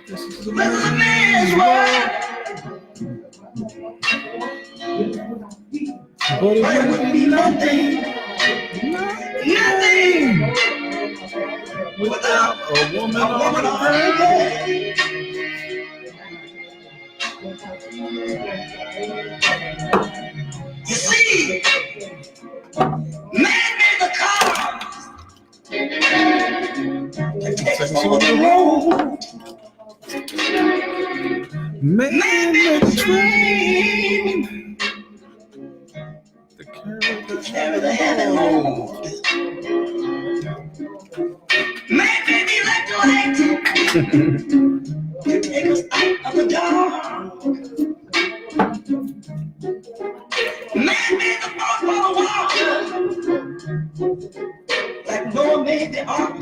This is a man's world. But it would be nothing without a woman on earth. You see, man made the car that takes us on the road. Man made the train to carry the heavy load. Man made the electrolyte to take us out of the dark. Man made the boat for the water, like Noah made the ark.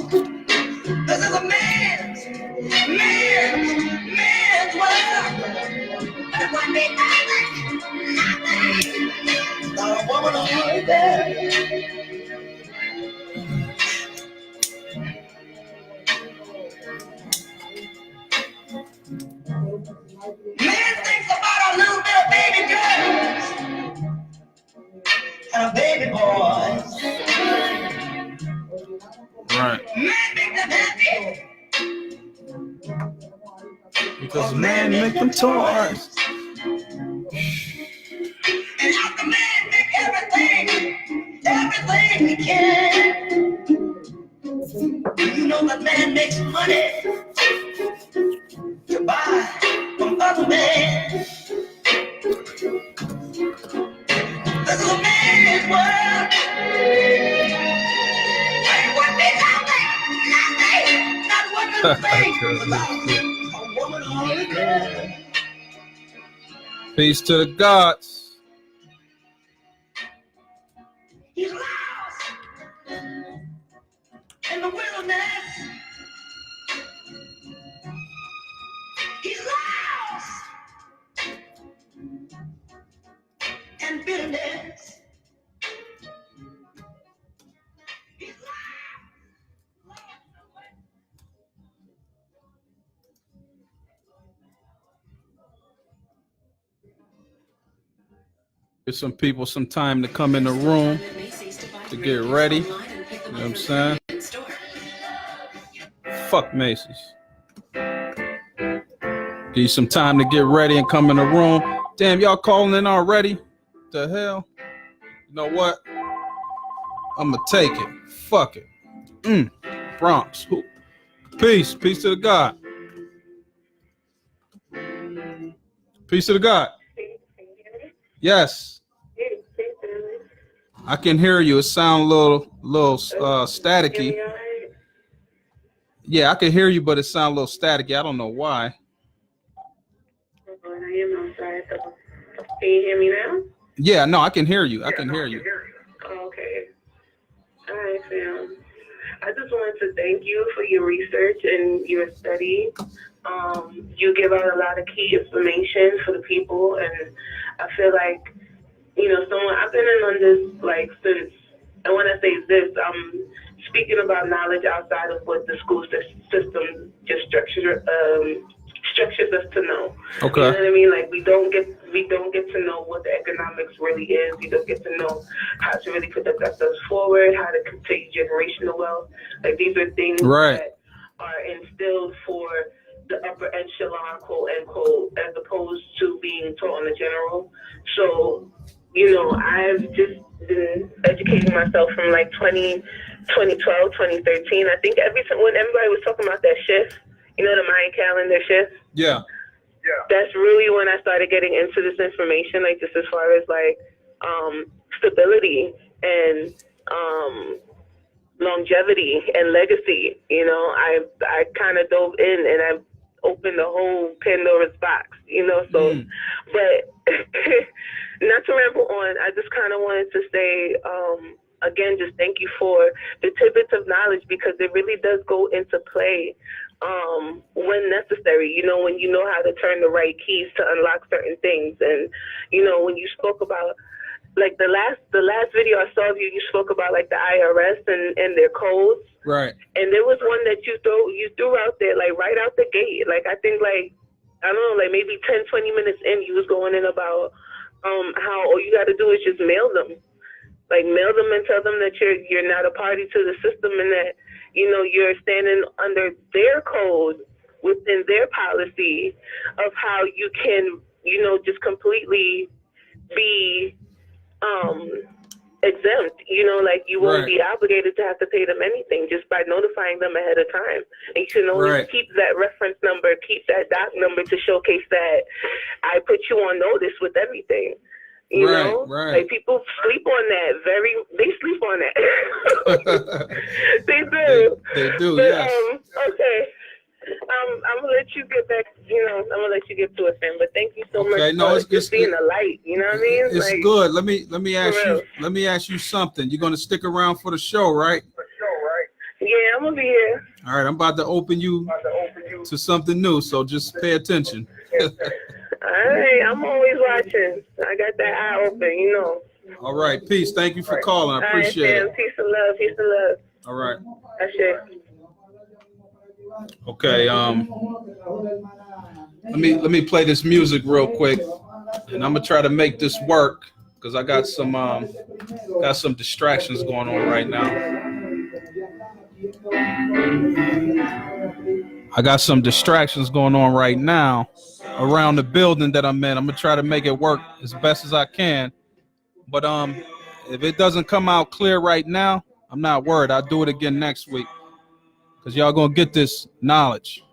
This is a man's world. But it wouldn't be nothing. Not a woman on earth there. Man thinks about a little bit of baby girls and a baby boys. Right. Man make them happy because man make them toys. And after man make everything he can. You know that man makes money to buy from other men. This is a man's world. But it would be nothing, not one little thing without a woman on earth. Peace to the gods. He's lost in the wilderness. He's lost in bitterness. He's lost. Give some people some time to come in the room to get ready. You know what I'm saying? Fuck Macy's. Give you some time to get ready and come in the room. Damn, y'all calling in already? The hell? You know what? I'm gonna take it. Fuck it. Bronx. Peace. Peace to the God. Peace to the God. Yes. I can hear you. It sounds a little staticky. Yeah, I can hear you, but it sounds a little staticky. I don't know why. I am outside. Can you hear me now? Yeah, no, I can hear you. I can hear you. Oh, okay. All right, Sam. I just wanted to thank you for your research and your study. You give out a lot of key information for the people, and I feel like, you know, I've been in on this like since, and when I say this, I'm speaking about knowledge outside of what the school system just structures us to know. Okay. You know what I mean? Like we don't get to know what the economics really is. We don't get to know how to really put ourselves forward, how to create generational wealth. Like these are things that are instilled for the upper echelon, quote unquote, as opposed to being taught on the general. So, you know, I've just been educating myself from like 2012, 2013. I think when everybody was talking about that shift, you know, the Mayan calendar shift. Yeah. That's really when I started getting into this information, like just as far as like stability and longevity and legacy. You know, I kind of dove in and I opened the whole Pandora's box, you know, so, but not to ramble on, I just kind of wanted to say, again, just thank you for the tidbits of knowledge, because it really does go into play when necessary, you know, when you know how to turn the right keys to unlock certain things. And, you know, when you spoke about like the last video I saw of you, you spoke about like the IRS and their codes. Right. And there was one that you threw out there, like right out the gate. Like I think like, I don't know, like maybe 10, 20 minutes in, you was going in about how all you got to do is just mail them. Like mail them and tell them that you're not a party to the system and that, you know, you're standing under their code within their policy of how you can, you know, just completely be exempt, you know, like you won't be obligated to have to pay them anything just by notifying them ahead of time. And you can always keep that reference number, keep that doc number to showcase that I put you on notice with everything. You know, like people sleep on that. They sleep on that. They do. They do. But, yes. Okay. I'm gonna let you get back. You know, I'm gonna let you get to it, then. But thank you so much for just being a light. You know what I mean? It's like, good. Let me ask you something. You're gonna stick around for the show, right? Yeah, I'm gonna be here. All right, I'm about to open you to something new, so just pay attention. All right, I'm always watching. I got that eye open, you know. All right, peace. Thank you for calling. I appreciate it. Peace and love. Peace and love. All right. That's it. Okay. Let me play this music real quick, and I'm gonna try to make this work because I got some distractions going on right now. I got some distractions going on right now around the building that I'm in. I'm gonna try to make it work as best as I can. But if it doesn't come out clear right now, I'm not worried. I'll do it again next week because y'all gonna get this knowledge.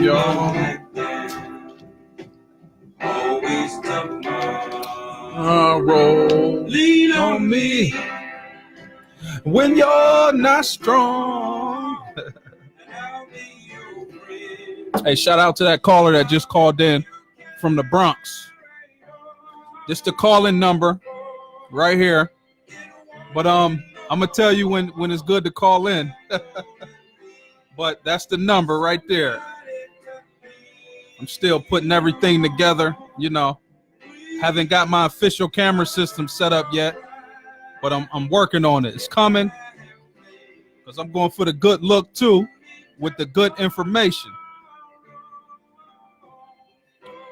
Y'all always tomorrow. Lean on me when you're not strong. Hey, shout out to that caller that just called in from the Bronx. This the call-in number right here. But I'm gonna tell you when it's good to call in. But that's the number right there. I'm still putting everything together, you know. Haven't got my official camera system set up yet, but I'm working on it. It's coming because I'm going for the good look too, with the good information.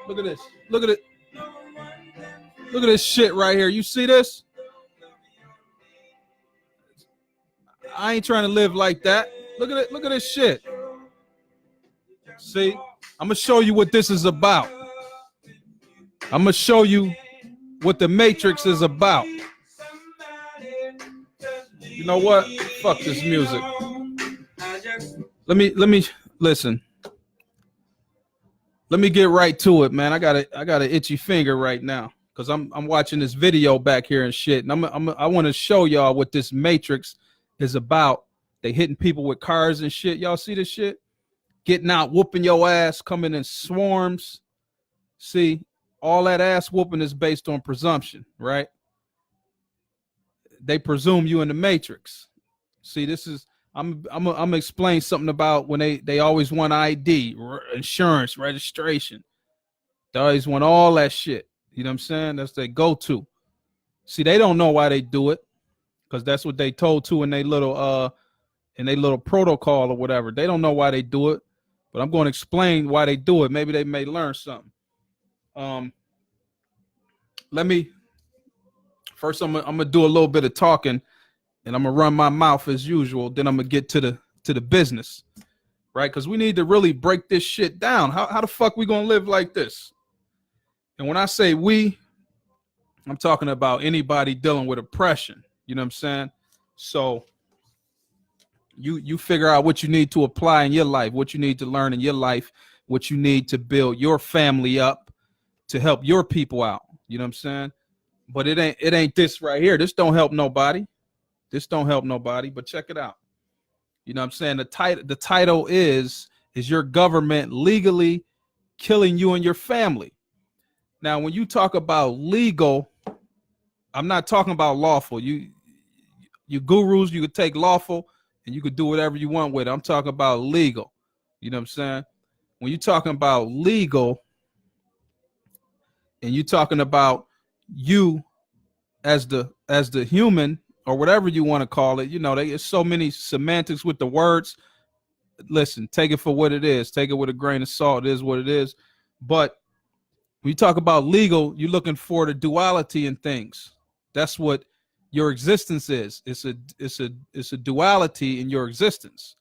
Look at this. Look at it. Look at this shit right here. You see this? I ain't trying to live like that. Look at it. Look at this shit. See? I'm going to show you what this is about. I'm going to show you what the Matrix is about. You know what? Fuck this music. Let me listen. Let me get right to it, man. I got an itchy finger right now because I'm watching this video back here and shit, and I want to show y'all what this Matrix is about. They hitting people with cars and shit. Y'all see this shit? Getting out, whooping your ass, coming in swarms. See, all that ass whooping is based on presumption, right? They presume you in the Matrix. See, this is I'm gonna explain something about when they always want ID, insurance, registration. They always want all that shit. You know what I'm saying? That's their go-to. See, they don't know why they do it, because that's what they told to in their little protocol or whatever. They don't know why they do it, but I'm going to explain why they do it. Maybe they may learn something. First I'm gonna do a little bit of talking, and I'm gonna run my mouth as usual. Then I'm gonna get to the business, right? Because we need to really break this shit down. How the fuck we gonna live like this? And when I say we, I'm talking about anybody dealing with oppression. You know what I'm saying? So you figure out what you need to apply in your life, what you need to learn in your life, what you need to build your family up to help your people out. You know what I'm saying? But it ain't this right here. This don't help nobody. This don't help nobody. But check it out. You know what I'm saying? The title is your government legally killing you and your family? Now, when you talk about legal, I'm not talking about lawful. You gurus, you could take lawful and you could do whatever you want with it. I'm talking about legal. You know what I'm saying? when you're talking about legal and you're talking about you as the human or whatever you want to call it, there's so many semantics with the words. Listen, take it for what it is. Take it with a grain of salt. It is what it is. But when you talk about legal, you're looking for the duality in things. That's what your existence is. It's a duality in your existence.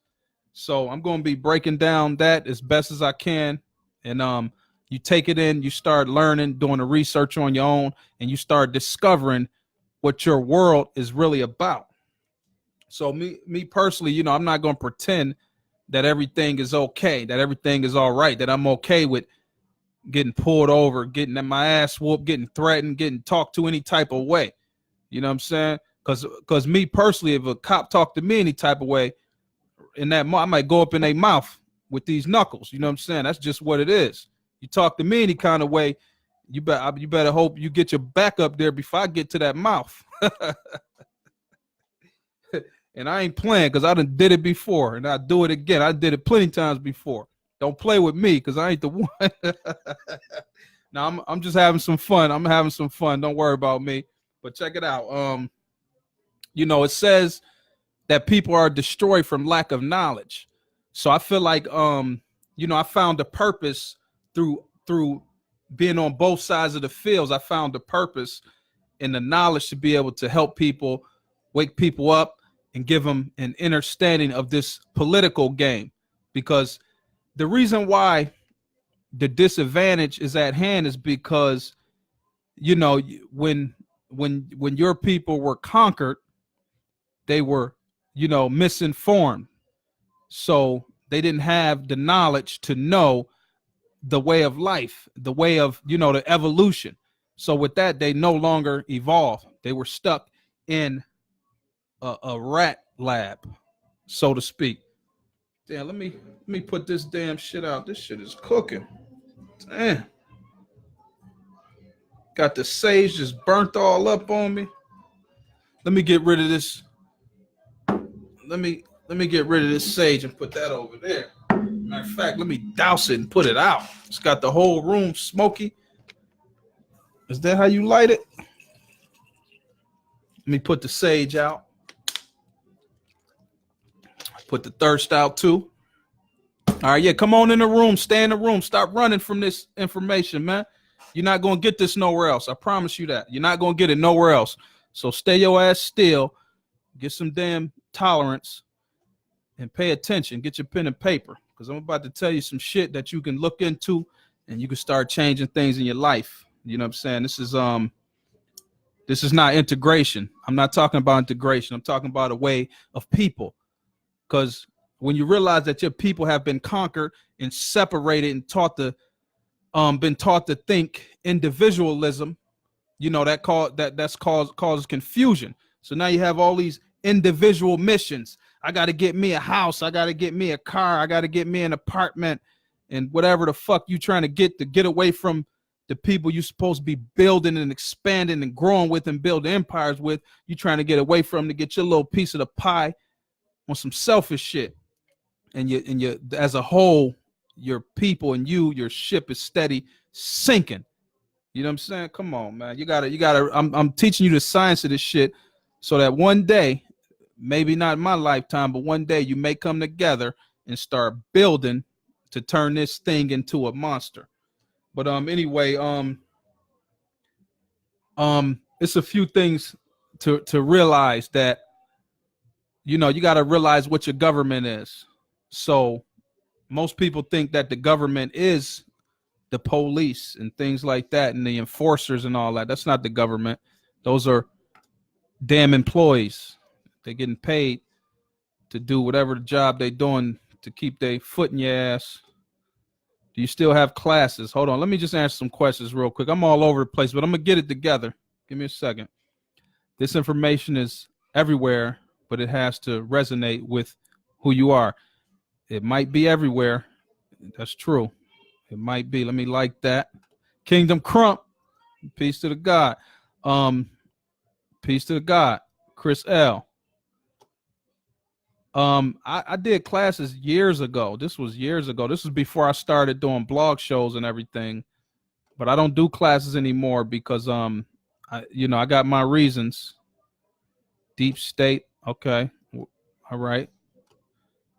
So I'm going to be breaking down that as best as I can. And you take it in, you start learning, doing the research on your own, and you start discovering what your world is really about. So me personally, I'm not going to pretend that everything is okay, that everything is all right, that I'm okay with getting pulled over, getting my ass whooped, getting threatened, getting talked to any type of way. You know what I'm saying? Because me personally, if a cop talked to me any type of way, I might go up in their mouth with these knuckles. You know what I'm saying? That's just what it is. You talk to me any kind of way, you better hope you get your back up there before I get to that mouth. And I ain't playing because I done did it before, and I do it again. I did it plenty times before. Don't play with me because I ain't the one. Now I'm just having some fun. I'm having some fun. Don't worry about me. But check it out. It says that people are destroyed from lack of knowledge. So I feel like I found a purpose through being on both sides of the fields. I found a purpose in the knowledge to be able to help people, wake people up, and give them an understanding of this political game. Because the reason why the disadvantage is at hand is because, when your people were conquered, they were, misinformed. So they didn't have the knowledge to know the way of life, the way of, the evolution. So with that, they no longer evolved. They were stuck in a rat lab, so to speak. Damn, let me put this damn shit out. This shit is cooking. Damn. Got the sage just burnt all up on me. Let me get rid of this. Let me get rid of this sage and put that over there. Matter of fact, let me douse it and put it out. It's got the whole room smoky. Is that how you light it? Let me put the sage out. Put the thirst out too. All right, yeah, come on in the room. Stay in the room. Stop running from this information, man. You're not going to get this nowhere else. I promise you that. You're not going to get it nowhere else. So stay your ass still. Get some damn tolerance and pay attention. Get your pen and paper because I'm about to tell you some shit that you can look into and you can start changing things in your life. You know what I'm saying? This is not integration. I'm not talking about integration. I'm talking about a way of people. Because when you realize that your people have been conquered and separated and been taught to think individualism, that causes confusion. So now you have all these individual missions. I got to get me a house. I got to get me a car. I got to get me an apartment, and whatever the fuck you trying to get away from the people you're supposed to be building and expanding and growing with and build empires with. You trying to get away from to get your little piece of the pie on some selfish shit. And you as a whole, your people and your ship is steady sinking. You know what I'm saying? Come on, man. You gotta, I'm teaching you the science of this shit so that one day, maybe not in my lifetime, but one day you may come together and start building to turn this thing into a monster. But anyway, it's a few things to realize that, you got to realize what your government is. So most people think that the government is the police and things like that and the enforcers and all that. That's not the government. Those are damn employees. They're getting paid to do whatever the job they're doing to keep their foot in your ass. Do you still have classes? Hold on. Let me just answer some questions real quick. I'm all over the place, but I'm going to get it together. Give me a second. This information is everywhere, but it has to resonate with who you are. It might be everywhere. That's true. It might be. Let me like that. Kingdom Crump. Peace to the God. Peace to the God. Chris L. I did classes years ago. This was years ago. This was before I started doing blog shows and everything. But I don't do classes anymore because I got my reasons. Deep state. Okay. All right.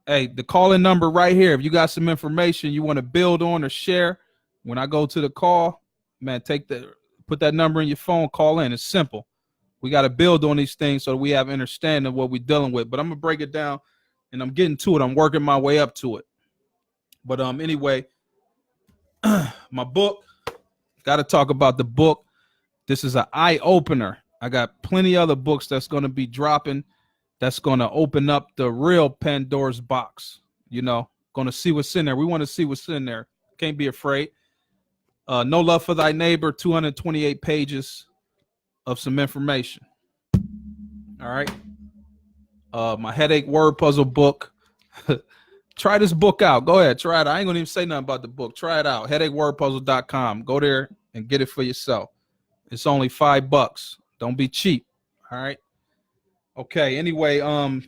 Hey, the call-in number right here. If you got some information you want to build on or share, when I go to the call, man, put that number in your phone, call in. It's simple. We got to build on these things so that we have understanding of what we're dealing with. But I'm gonna break it down, and I'm getting to it. I'm working my way up to it. But anyway, my book. Got to talk about the book. This is an eye opener. I got plenty other books that's going to be dropping. That's going to open up the real Pandora's box. Going to see what's in there. We want to see what's in there. Can't be afraid. No Love for Thy Neighbor, 228 pages of some information. All right. My headache word puzzle book. Try this book out. Go ahead. Try it. I ain't going to even say nothing about the book. Try it out. HeadacheWordPuzzle.com. Go there and get it for yourself. It's only $5. Don't be cheap. All right. Okay. Anyway, the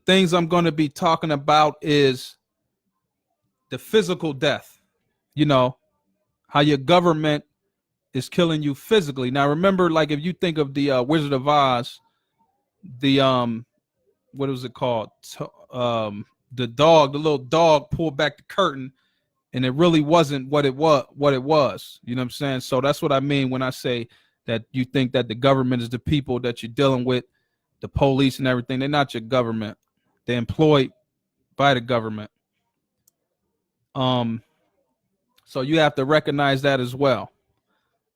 things I'm going to be talking about is the physical death. How your government is killing you physically. Now, remember, like if you think of the Wizard of Oz, the what was it called? The little dog pulled back the curtain, and it really wasn't what it was. You know what I'm saying? So that's what I mean when I say that you think that the government is the people that you're dealing with, the police and everything. They're not your government. They're employed by the government. So you have to recognize that as well.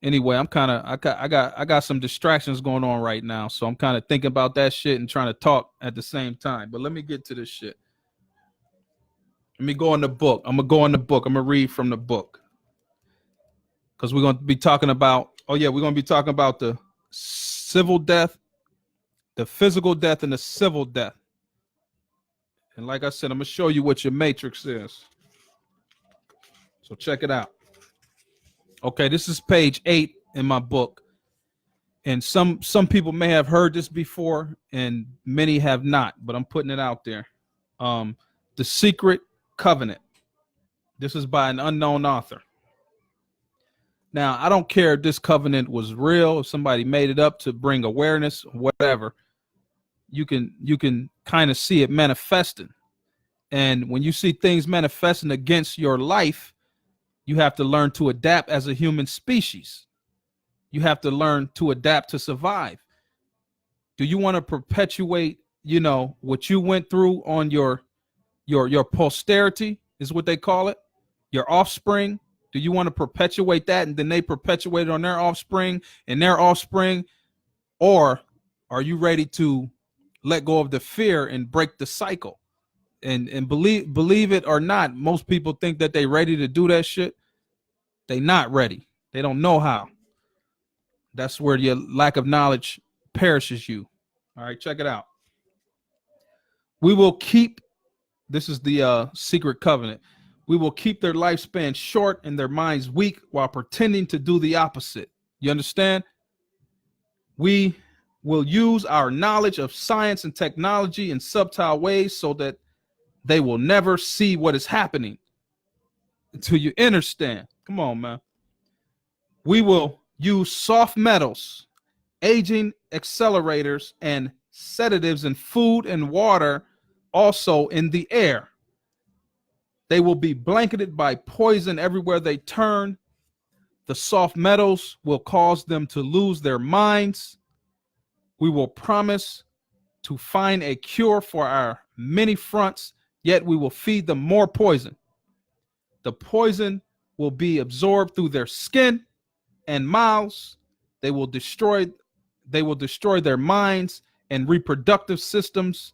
Anyway, I got some distractions going on right now, so I'm kind of thinking about that shit and trying to talk at the same time. But let me get to this shit. Let me go in the book. I'm going to read from the book. Because we're going to be talking about, we're going to be talking about the civil death, the physical death, and the civil death. And like I said, I'm going to show you what your matrix is. So check it out. Okay, this is page 8 in my book. And some people may have heard this before, and many have not, but I'm putting it out there. The Secret Covenant. This is by an unknown author. Now, I don't care if this covenant was real, if somebody made it up to bring awareness, whatever. You can kind of see it manifesting. And when you see things manifesting against your life, you have to learn to adapt as a human species. You have to learn to adapt to survive. Do you want to perpetuate, what you went through on your posterity is what they call it, your offspring? Do you want to perpetuate that and then they perpetuate it on their offspring and their offspring? Or are you ready to let go of the fear and break the cycle? And believe it or not, most people think that they're ready to do that shit. They not ready. They don't know how. That's where your lack of knowledge perishes you. All right, check it out. We will keep, this is the secret covenant. We will keep their lifespan short and their minds weak while pretending to do the opposite. You understand? We will use our knowledge of science and technology in subtle ways so that they will never see what is happening until you understand. Come on, man. We will use soft metals, aging accelerators, and sedatives in food and water, also in the air. They will be blanketed by poison everywhere they turn. The soft metals will cause them to lose their minds. We will promise to find a cure for our many fronts, yet we will feed them more poison. The poison will be absorbed through their skin and mouths. They will destroy their minds and reproductive systems.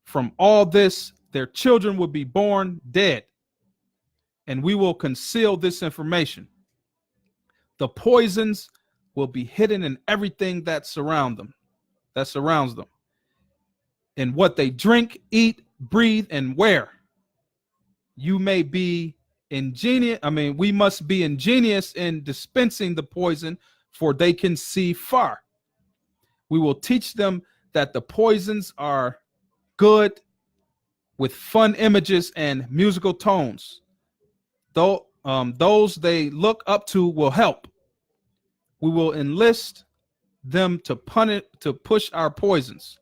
From all this, their children will be born dead, and we will conceal this information. The poisons will be hidden in everything that surrounds them, in what they drink, eat, breathe, and wear. You may be ingenious. We must be ingenious in dispensing the poison, for they can see far. We will teach them that the poisons are good with fun images and musical tones. Though those they look up to will help. We will enlist them to push our poisons.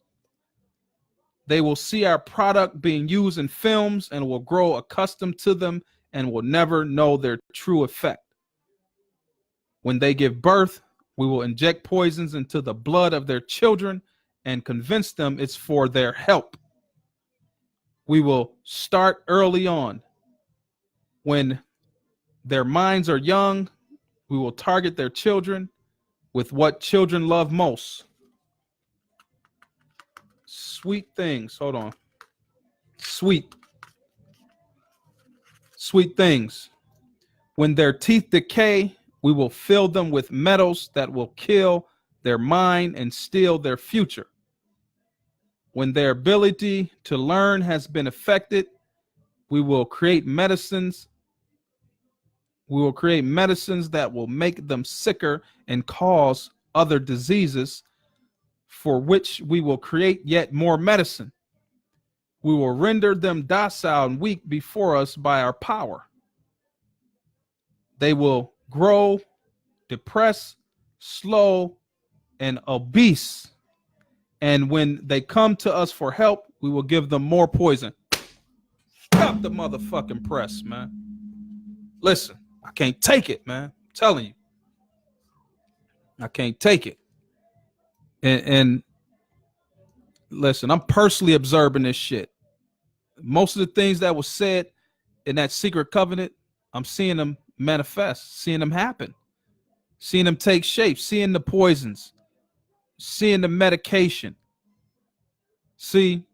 They will see our product being used in films and will grow accustomed to them and will never know their true effect. When they give birth, we will inject poisons into the blood of their children and convince them it's for their help. We will start early on. When their minds are young, we will target their children with what children love most. Sweet things. Hold on. Sweet things. When their teeth decay, we will fill them with metals that will kill their mind and steal their future. When their ability to learn has been affected, we will create medicines. We will create medicines that will make them sicker and cause other diseases, for which we will create yet more medicine. We will render them docile and weak before us by our power. They will grow, depressed, slow, and obese. And when they come to us for help, we will give them more poison. Stop the motherfucking press, man. Listen, I can't take it, man. I'm telling you. I can't take it. And listen, I'm personally observing this shit. Most of the things that was said in that secret covenant, I'm seeing them manifest, seeing them happen, seeing them take shape, seeing the poisons, seeing the medication. See,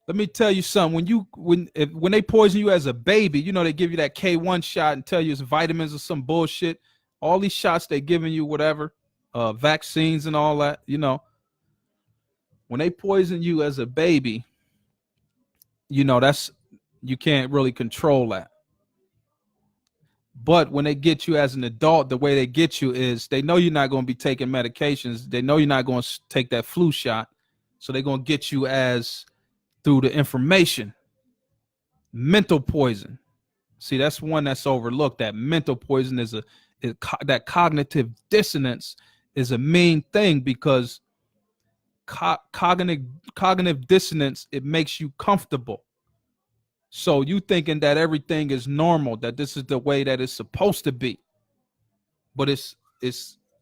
let me tell you something. When they poison you as a baby, you know, they give you that K1 shot and tell you it's vitamins or some bullshit. All these shots they giving you, whatever, vaccines and all that, you know. When they poison you as a baby, you know, you can't really control that. But when they get you as an adult, the way they get you is they know you're not going to be taking medications. They know you're not going to take that flu shot. So they're going to get you through the information. Mental poison. See, that's one that's overlooked. That mental poison that cognitive dissonance is a mean thing, because cognitive dissonance, it makes you comfortable. So you thinking that everything is normal, that this is the way that it's supposed to be. But it's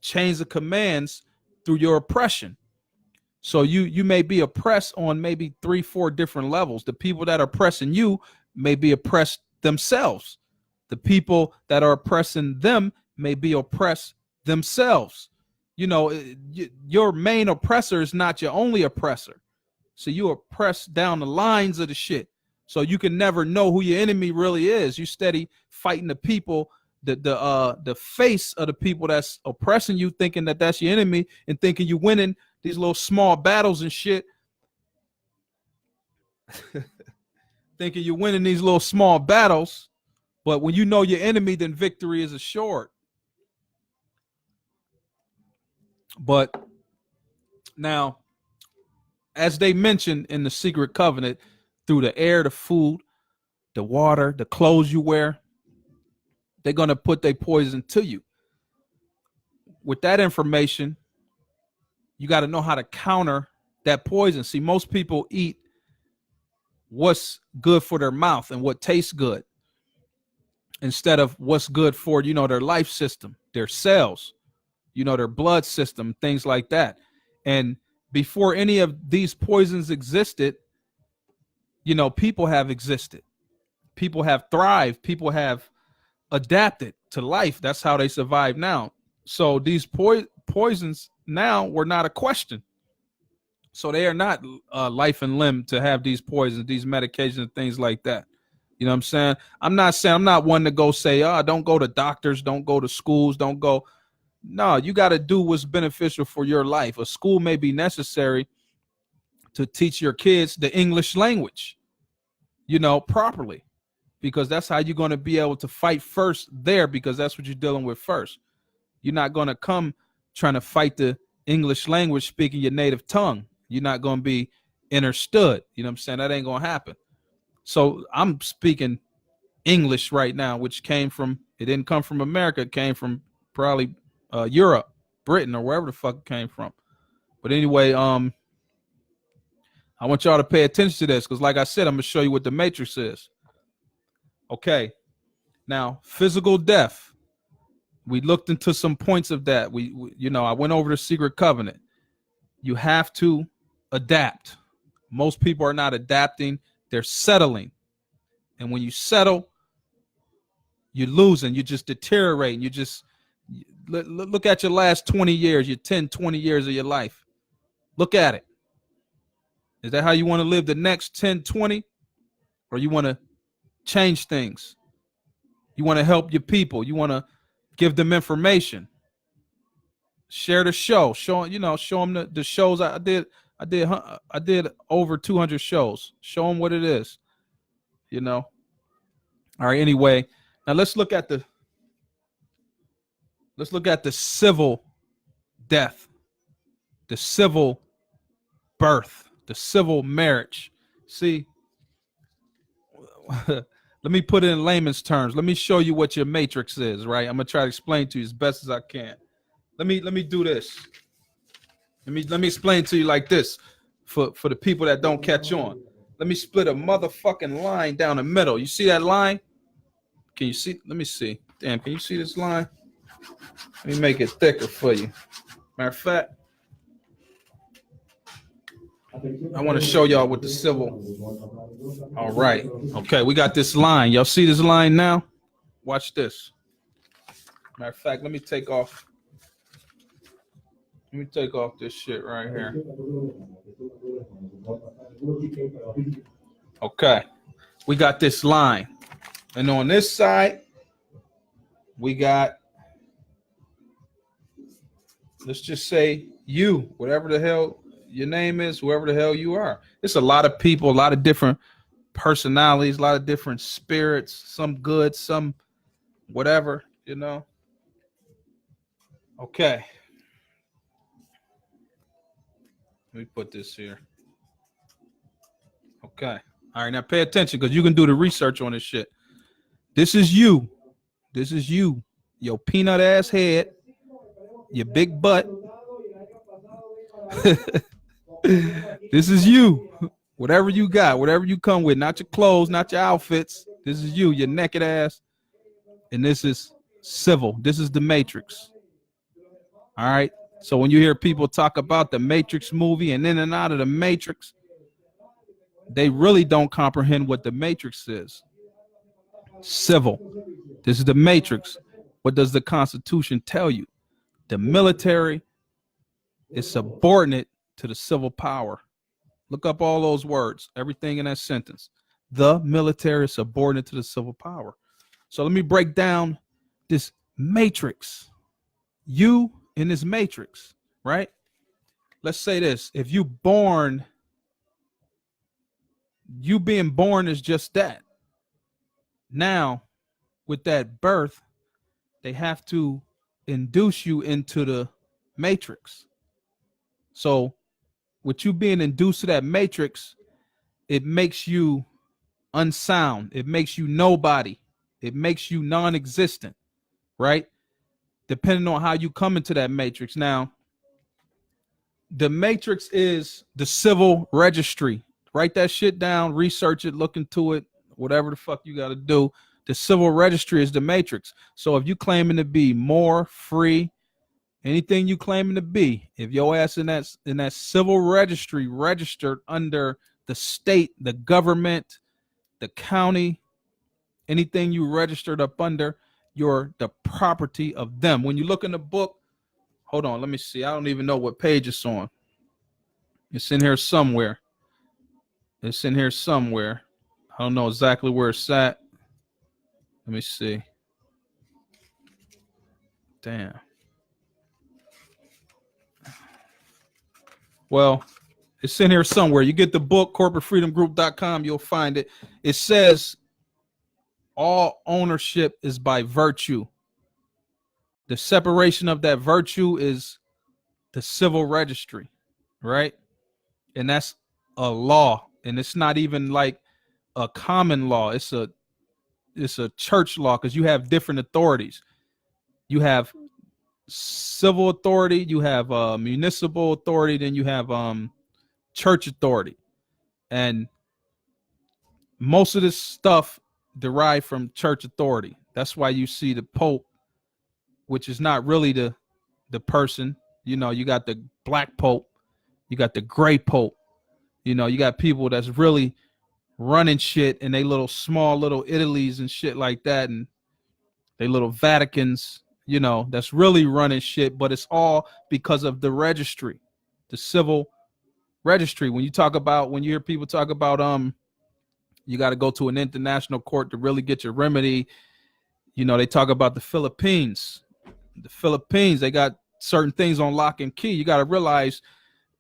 chains of commands through your oppression. So you may be oppressed on maybe 3-4 different levels. The people that are oppressing you may be oppressed themselves. The people that are oppressing them may be oppressed themselves. You know, your main oppressor is not your only oppressor. So you oppress down the lines of the shit. So you can never know who your enemy really is. You steady fighting the people, the face of the people that's oppressing you, thinking that that's your enemy and thinking you're winning these little small battles and shit. Thinking you're winning these little small battles. But when you know your enemy, then victory is assured. But now, as they mentioned in the secret covenant, through the air, the food, the water, the clothes you wear, they're going to put their poison to you. With that information, you got to know how to counter that poison. See, most people eat what's good for their mouth and what tastes good, instead of what's good for, you know, their life system, their cells, you know, their blood system, things like that. And before any of these poisons existed, you know, people have existed. People have thrived. People have adapted to life. That's how they survive now. So these poisons now were not a question. So they are not life and limb to have these poisons, these medications, and things like that. You know what I'm saying? I'm not one to go say, don't go to doctors, don't go to schools, don't go. No, you got to do what's beneficial for your life. A school may be necessary to teach your kids the English language, you know, properly, because that's how you're going to be able to fight first there, because that's what you're dealing with first. You're not going to come trying to fight the English language speaking your native tongue. You're not going to be understood. You know what I'm saying? That ain't gonna happen. So I'm speaking English right now, which it didn't come from America. It came from probably Europe, Britain, or wherever the fuck it came from. But anyway, I want y'all to pay attention to this because, like I said, I'm gonna show you what the Matrix is. Okay. Now, physical death. We looked into some points of that. We I went over the secret covenant. You have to adapt. Most people are not adapting. They're settling. And when you settle, you're losing. You're just deteriorating. You just look at your last 20 years, your 10, 20 years of your life. Look at it. Is that how you want to live the next 10, 20? Or you want to change things? You want to help your people. You want to give them information. Share the show. Show them the shows I did. I did over 200 shows. Show them what it is. All right. Anyway, now let's look at the civil death, the civil birth, the civil marriage. See, let me put it in layman's terms. Let me show you what your matrix is, right? I'm gonna try to explain to you as best as I can. Let me do this. Let me explain to you like this for the people that don't catch on. Let me split a motherfucking line down the middle. You see that line? Can you see? Let me see. Damn, can you see this line? Let me make it thicker for you. Matter of fact, I want to show y'all what the civil. All right. Okay, we got this line. Y'all see this line now? Watch this. Matter of fact, let me take off this shit right here. Okay. We got this line. And on this side, we got, let's just say you, whatever the hell your name is, whoever the hell you are. It's a lot of people, a lot of different personalities, a lot of different spirits, some good, some whatever, Okay. Let me put this here. Okay. All right, now pay attention because you can do the research on this shit. This is you. This is you. Your peanut ass head. Your big butt. This is you. Whatever you got, whatever you come with, not your clothes, not your outfits. This is you, your naked ass. And this is civil. This is the Matrix. All right. So when you hear people talk about the Matrix movie and in and out of the Matrix, they really don't comprehend what the Matrix is. Civil. This is the Matrix. What does the Constitution tell you? The military is subordinate to the civil power. Look up all those words, everything in that sentence. The military is subordinate to the civil power. So let me break down this Matrix. You in this Matrix, right? Let's say this. If you being born is just that. Now, with that birth, they have to induce you into the Matrix. So with you being induced to that Matrix, it makes you unsound. It makes you nobody. It makes you non-existent, right? Depending on how you come into that Matrix. Now, the Matrix is the civil registry. Write that shit down, research it, look into it, whatever the fuck you got to do. The civil registry is the Matrix. So if you claiming to be more free, anything you claiming to be, if your ass in that civil registry registered under the state, the government, the county, anything you registered up under, you're the property of them. When you look in the book, hold on, let me see. I don't even know what page it's on. It's in here somewhere. It's in here somewhere. I don't know exactly where it's at. Let me see. Damn. Well, it's in here somewhere. You get the book, corporatefreedomgroup.com, you'll find it. It says all ownership is by virtue. The separation of that virtue is the civil registry, right? And that's a law, and it's not even like a common law. It's a church law, because you have different authorities. You have civil authority, you have municipal authority, then you have church authority, and most of this stuff derived from church authority. That's why you see the Pope, which is not really the person. You know, you got the black Pope, you got the gray Pope. You know, you got people that's really running shit in they little small little Italies and shit like that, and they little Vaticans, you know, that's really running shit. But it's all because of the registry, the civil registry. When you hear people talk about you got to go to an international court to really get your remedy, you know, they talk about the Philippines. The Philippines, they got certain things on lock and key. You got to realize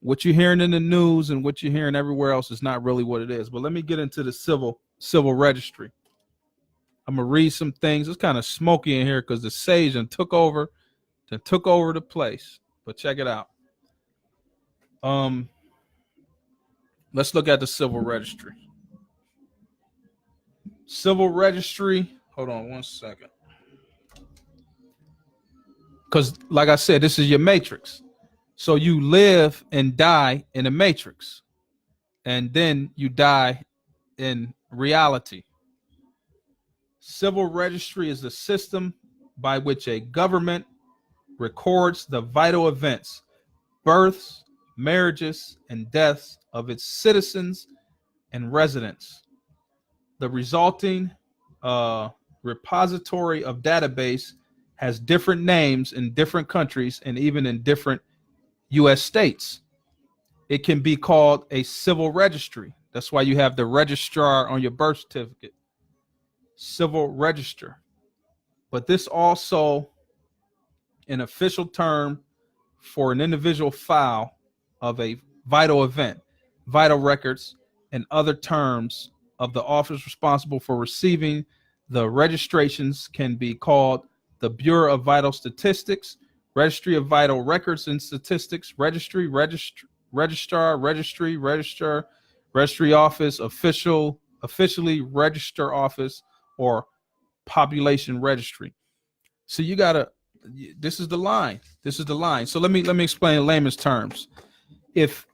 what you're hearing in the news and what you're hearing everywhere else is not really what it is. But let me get into the civil registry. I'm gonna read some things. It's kind of smoky in here because the sage took over the place. But check it out. Let's look at the civil registry. Civil registry. Hold on one second. Because like I said, this is your matrix. So you live and die in a matrix, and then you die in reality. Civil registry is the system by which a government records the vital events, births, marriages, and deaths of its citizens and residents. The resulting repository of database has different names in different countries and even in different U.S. states. It can be called a civil registry. That's why you have the registrar on your birth certificate. Civil register. But this also an official term for an individual file of a vital event, vital records, and other terms of the office responsible for receiving the registrations can be called the Bureau of Vital Statistics, Registry of Vital Records and Statistics, registry, registrar, registry, register, registry office, officially register office, or population registry. So you gotta, this is the line. This is the line. So let me explain in layman's terms. If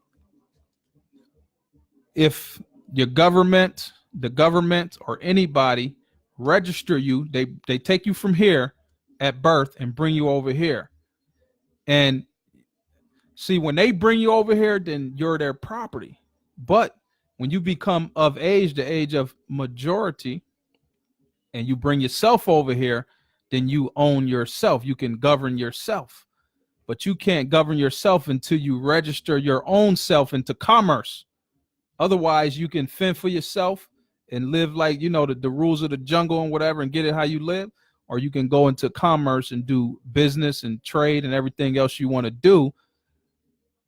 your government, the government, or anybody register you, they take you from here at birth and bring you over here. And see, when they bring you over here, then you're their property. But when you become of age, the age of majority, and you bring yourself over here, then you own yourself. You can govern yourself. But you can't govern yourself until you register your own self into commerce. Otherwise, you can fend for yourself and live like, you know, the rules of the jungle and whatever, and get it how you live. Or you can go into commerce and do business and trade and everything else you want to do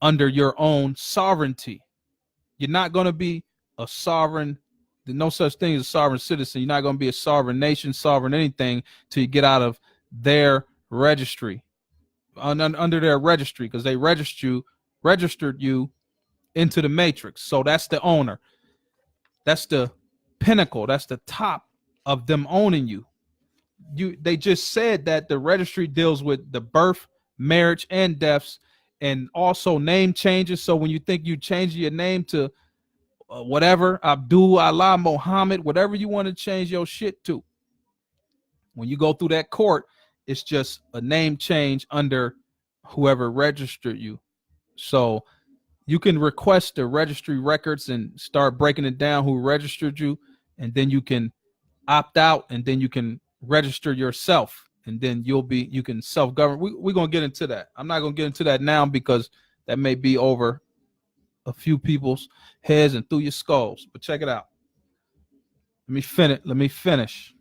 under your own sovereignty. You're not going to be a sovereign. There's no such thing as a sovereign citizen. You're not going to be a sovereign nation, sovereign anything, till you get out of their registry, under their registry, because they registered you into the matrix. So that's the owner. That's the pinnacle. That's the top of them owning you. They just said that the registry deals with the birth, marriage, and deaths, and also name changes. So when you think you change your name to whatever, Abdul, Allah, Muhammad, whatever you want to change your shit to, when you go through that court, it's just a name change under whoever registered you. So you can request the registry records and start breaking it down who registered you, and then you can opt out, and then you can register yourself, and then you can self-govern. We're going to get into that. I'm not going to get into that now because that may be over a few people's heads and through your skulls. But check it out. Let me finish.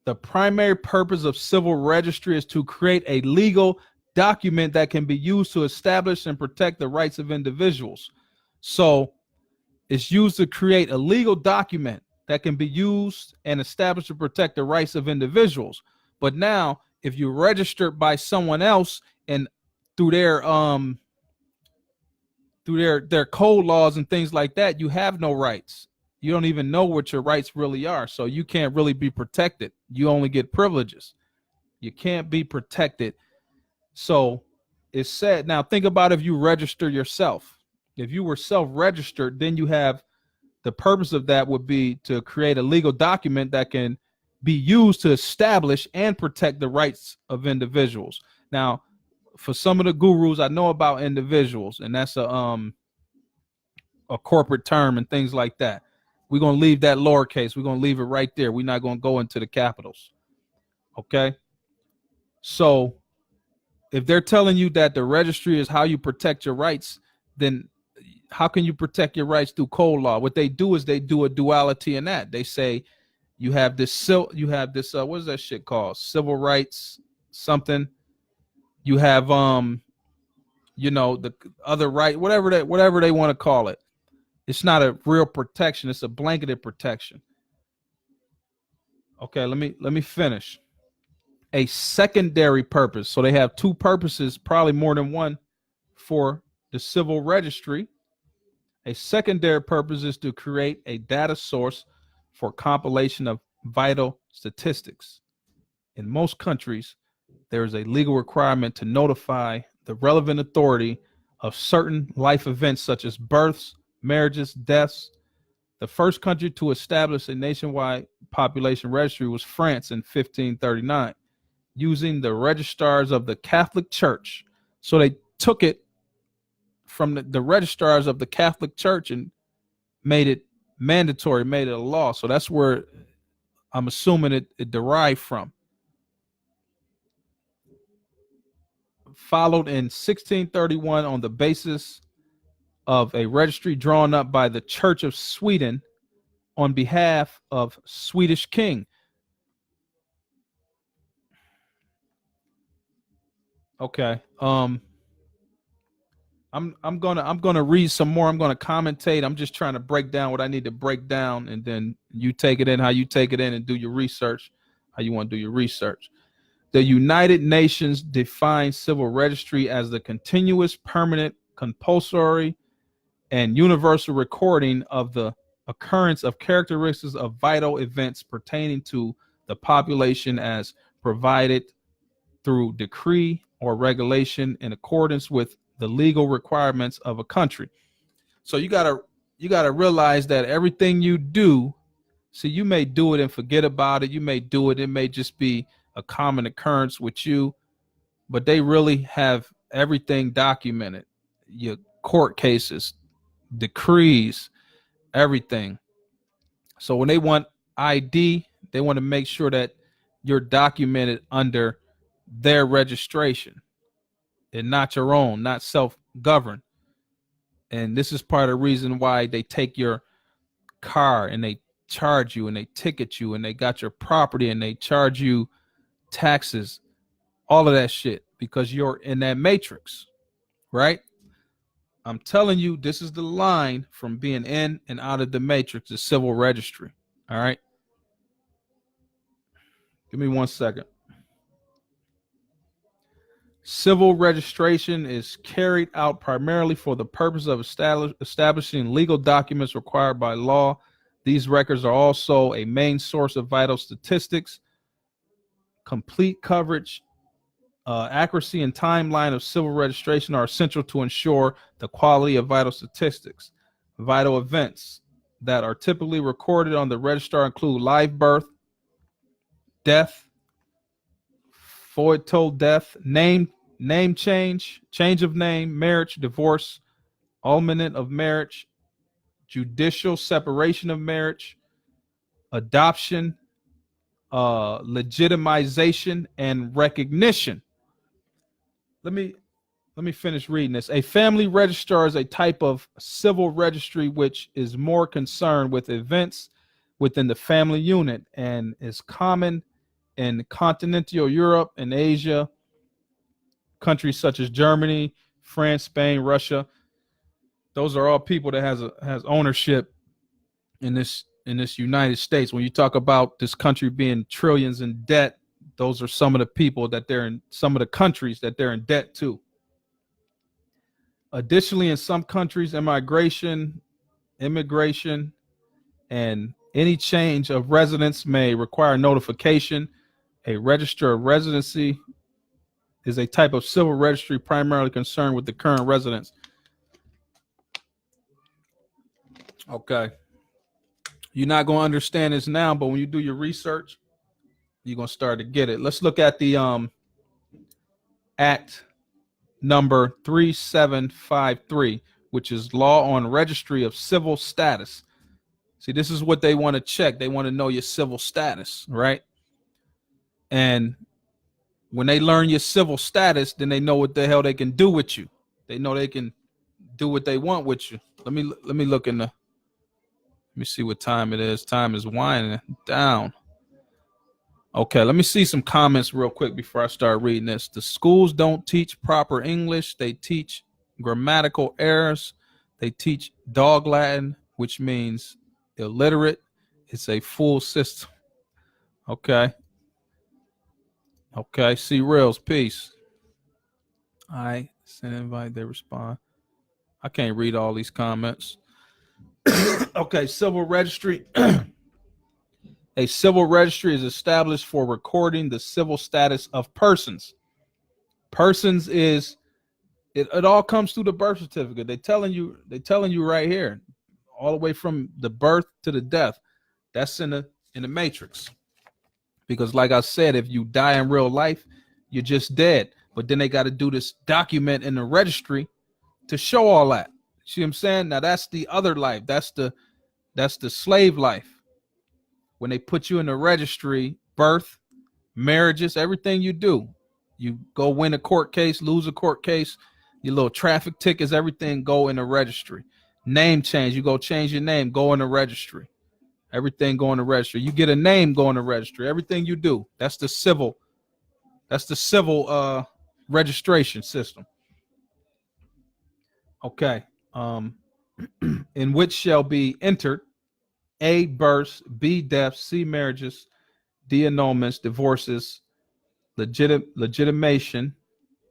The primary purpose of civil registry is to create a legal document that can be used to establish and protect the rights of individuals. So it's used to create a legal document that can be used and established to protect the rights of individuals. But now, if you're registered by someone else and through through their code laws and things like that, you have no rights. You don't even know what your rights really are. So you can't really be protected. You only get privileges. You can't be protected. So it's said, now think about if you register yourself. If you were self-registered, then you have, the purpose of that would be to create a legal document that can be used to establish and protect the rights of individuals. Now, for some of the gurus, I know about individuals, and that's a corporate term and things like that. We're going to leave that lowercase. We're going to leave it right there. We're not going to go into the capitals. Okay? So if they're telling you that the registry is how you protect your rights, then how can you protect your rights through code law? What they do is they do a duality in that. They say you have this, what is that shit called? Civil rights something. You have the other right, whatever they want to call it. It's not a real protection. It's a blanketed protection. Okay, let me finish. A secondary purpose. So they have two purposes, probably more than one, for the civil registry. A secondary purpose is to create a data source for compilation of vital statistics. In most countries, there is a legal requirement to notify the relevant authority of certain life events such as births, marriages, deaths. The first country to establish a nationwide population registry was France in 1539, using the registrars of the Catholic Church. So they took it from the registrars of the Catholic Church and made it mandatory, made it a law. So that's where I'm assuming it derived from. Followed in 1631 on the basis of a registry drawn up by the Church of Sweden on behalf of Swedish king. Okay. I'm gonna read some more. I'm gonna commentate. I'm just trying to break down what I need to break down, and then you take it in how you take it in and do your research, how you want to do your research. The United Nations defines civil registry as the continuous, permanent, compulsory, and universal recording of the occurrence of characteristics of vital events pertaining to the population as provided through decree or regulation in accordance with the legal requirements of a country. So you gotta realize that everything you do, see, you may do it and forget about it. You may do it. It may just be a common occurrence with you, but they really have everything documented. Your court cases, decrees, everything. So when they want ID, they want to make sure that you're documented under their registration and not your own, not self-governed. And this is part of the reason why they take your car and they charge you and they ticket you and they got your property and they charge you taxes, all of that shit, because you're in that matrix, right? I'm telling you, this is the line from being in and out of the matrix, the civil registry. All right. Give me 1 second. Civil registration is carried out primarily for the purpose of establishing legal documents required by law. These records are also a main source of vital statistics. Complete coverage, accuracy, and timeline of civil registration are essential to ensure the quality of vital statistics. Vital events that are typically recorded on the registrar include live birth, death, foetal death, name change, change of name, marriage, divorce, annulment of marriage, judicial separation of marriage, adoption, legitimization, and recognition. Let me finish reading this. A family registrar is a type of civil registry which is more concerned with events within the family unit and is common in continental Europe and Asia, countries such as Germany, France, Spain, Russia. Those are all people that has ownership in this United States. When you talk about this country being trillions in debt, those are some of the people that they're in, some of the countries that they're in debt to. Additionally, in some countries, immigration, and any change of residence may require notification. A register of residency is a type of civil registry primarily concerned with the current residence. Okay. You're not going to understand this now, but when you do your research, you're going to start to get it. Let's look at the Act number 3753, which is Law on Registry of Civil Status. See, this is what they want to check. They want to know your civil status, right? And when they learn your civil status, then they know what the hell they can do with you. They know they can do what they want with you. Let me look in the, let me see what time it is. Time is winding down. Okay, let me see some comments real quick before I start reading this. The schools don't teach proper English. They teach grammatical errors. They teach dog Latin, which means illiterate. It's a full system. Okay. Okay, see Reels, peace. I send invite, they respond. I can't read all these comments. Okay, civil registry. A civil registry is established for recording the civil status of persons. Persons is it all comes through the birth certificate. They telling you right here, all the way from the birth to the death. That's in the matrix. Because like I said, if you die in real life, you're just dead. But then they got to do this document in the registry to show all that. See what I'm saying? Now that's the other life. That's the slave life. When they put you in the registry, birth, marriages, everything you do, you go win a court case, lose a court case, your little traffic tickets, everything go in the registry. Name change, you go change your name, go in the registry. Everything go in the registry. You get a name, go in the registry. Everything you do, that's the civil registration system. Okay. In which shall be entered A, births, B, deaths, C, marriages, D, annulments, divorces, legitimation,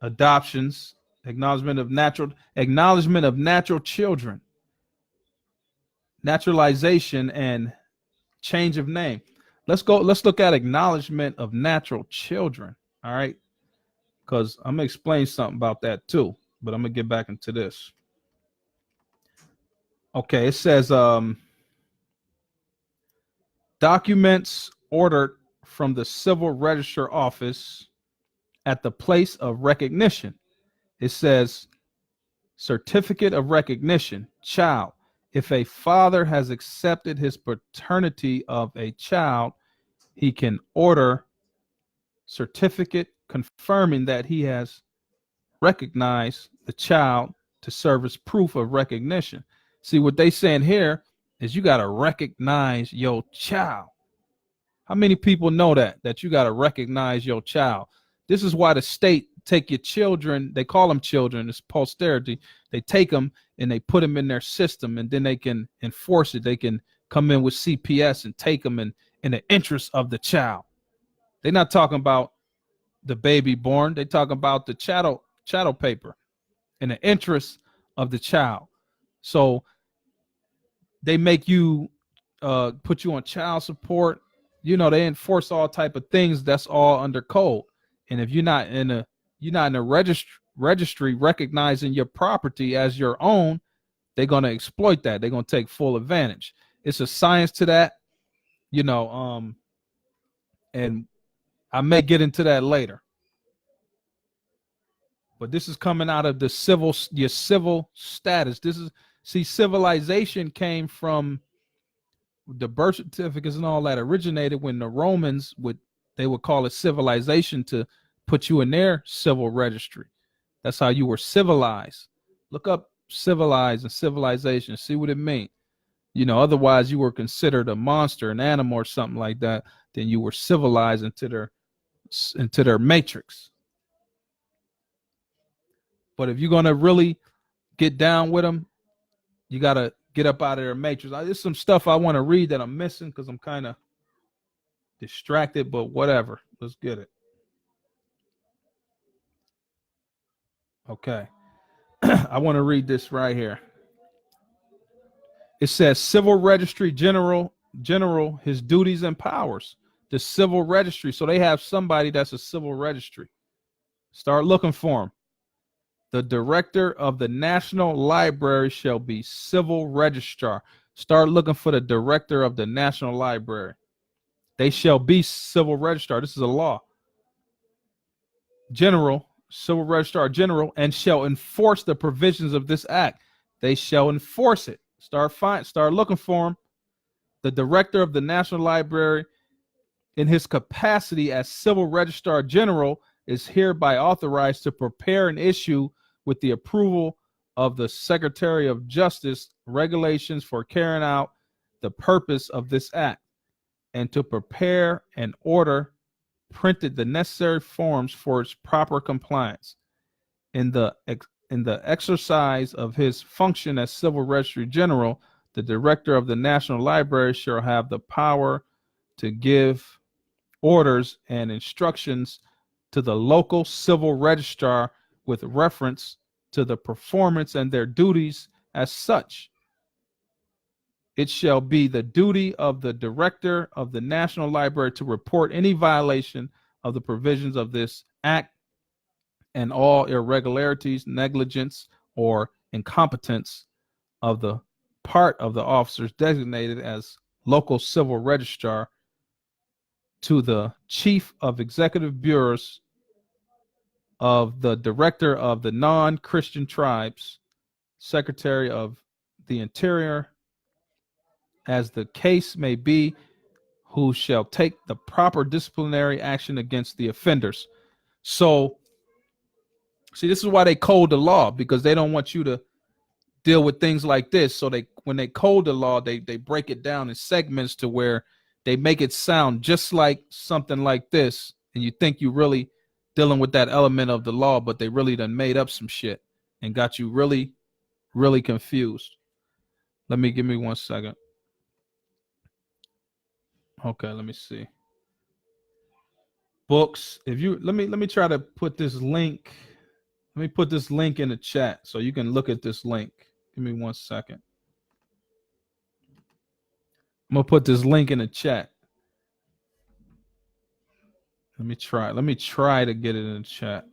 adoptions, acknowledgement of natural children, naturalization, and change of name. Let's look at acknowledgement of natural children. All right. Because I'm gonna explain something about that too, but I'm gonna get back into this. Okay, it says documents ordered from the civil register office at the place of recognition. It says certificate of recognition, child. If a father has accepted his paternity of a child, he can order certificate confirming that he has recognized the child to serve as proof of recognition. See, what they saying here is you got to recognize your child. How many people know that you got to recognize your child? This is why the state take your children. They call them children. It's posterity. They take them and they put them in their system, and then they can enforce it. They can come in with CPS and take them in the interest of the child. They're not talking about the baby born. They talking about the chattel paper in the interest of the child. So they make you put you on child support. You know, they enforce all type of things. That's all under code. And if you're not in a registry recognizing your property as your own, they're going to exploit that. They're going to take full advantage. It's a science to that, you know, and I may get into that later. But this is coming out of your civil status. Civilization came from the birth certificates and all that originated when the Romans would call it civilization to put you in their civil registry. That's how you were civilized. Look up civilized and civilization, see what it means. You know, otherwise you were considered a monster, an animal or something like that. Then you were civilized into their matrix. But if you're going to really get down with them, you got to get up out of their matrix. There's some stuff I want to read that I'm missing because I'm kind of distracted, but whatever. Let's get it. Okay. I want to read this right here. It says Civil Registry General, his duties and powers. The Civil Registry. So they have somebody that's a civil registry. Start looking for him. The director of the National Library shall be civil registrar. Start looking for the director of the National Library. They shall be civil registrar. This is a law. General, civil registrar general, and shall enforce the provisions of this act. They shall enforce it. Start looking for him. The director of the National Library, in his capacity as civil registrar general, is hereby authorized to prepare and issue, with the approval of the Secretary of Justice, regulations for carrying out the purpose of this act, and to prepare and order printed the necessary forms for its proper compliance. In the exercise of his function as civil registry general, the director of the National Library shall have the power to give orders and instructions to the local civil registrar with reference to the performance and their duties as such. It shall be the duty of the director of the National Library to report any violation of the provisions of this act and all irregularities, negligence, or incompetence of the part of the officers designated as local civil registrar to the chief of executive bureaus of the director of the non-Christian tribes, secretary of the interior, as the case may be, who shall take the proper disciplinary action against the offenders. So, see, this is why they code the law, because they don't want you to deal with things like this. So when they code the law, they break it down in segments to where they make it sound just like something like this, and you think you really dealing with that element of the law, but they really done made up some shit and got you really, really confused. Give me 1 second. Okay, let me see. Books. If you let me try to put this link. Let me put this link in the chat so you can look at this link. Give me 1 second. I'm gonna put this link in the chat. Let me try to get it in the chat,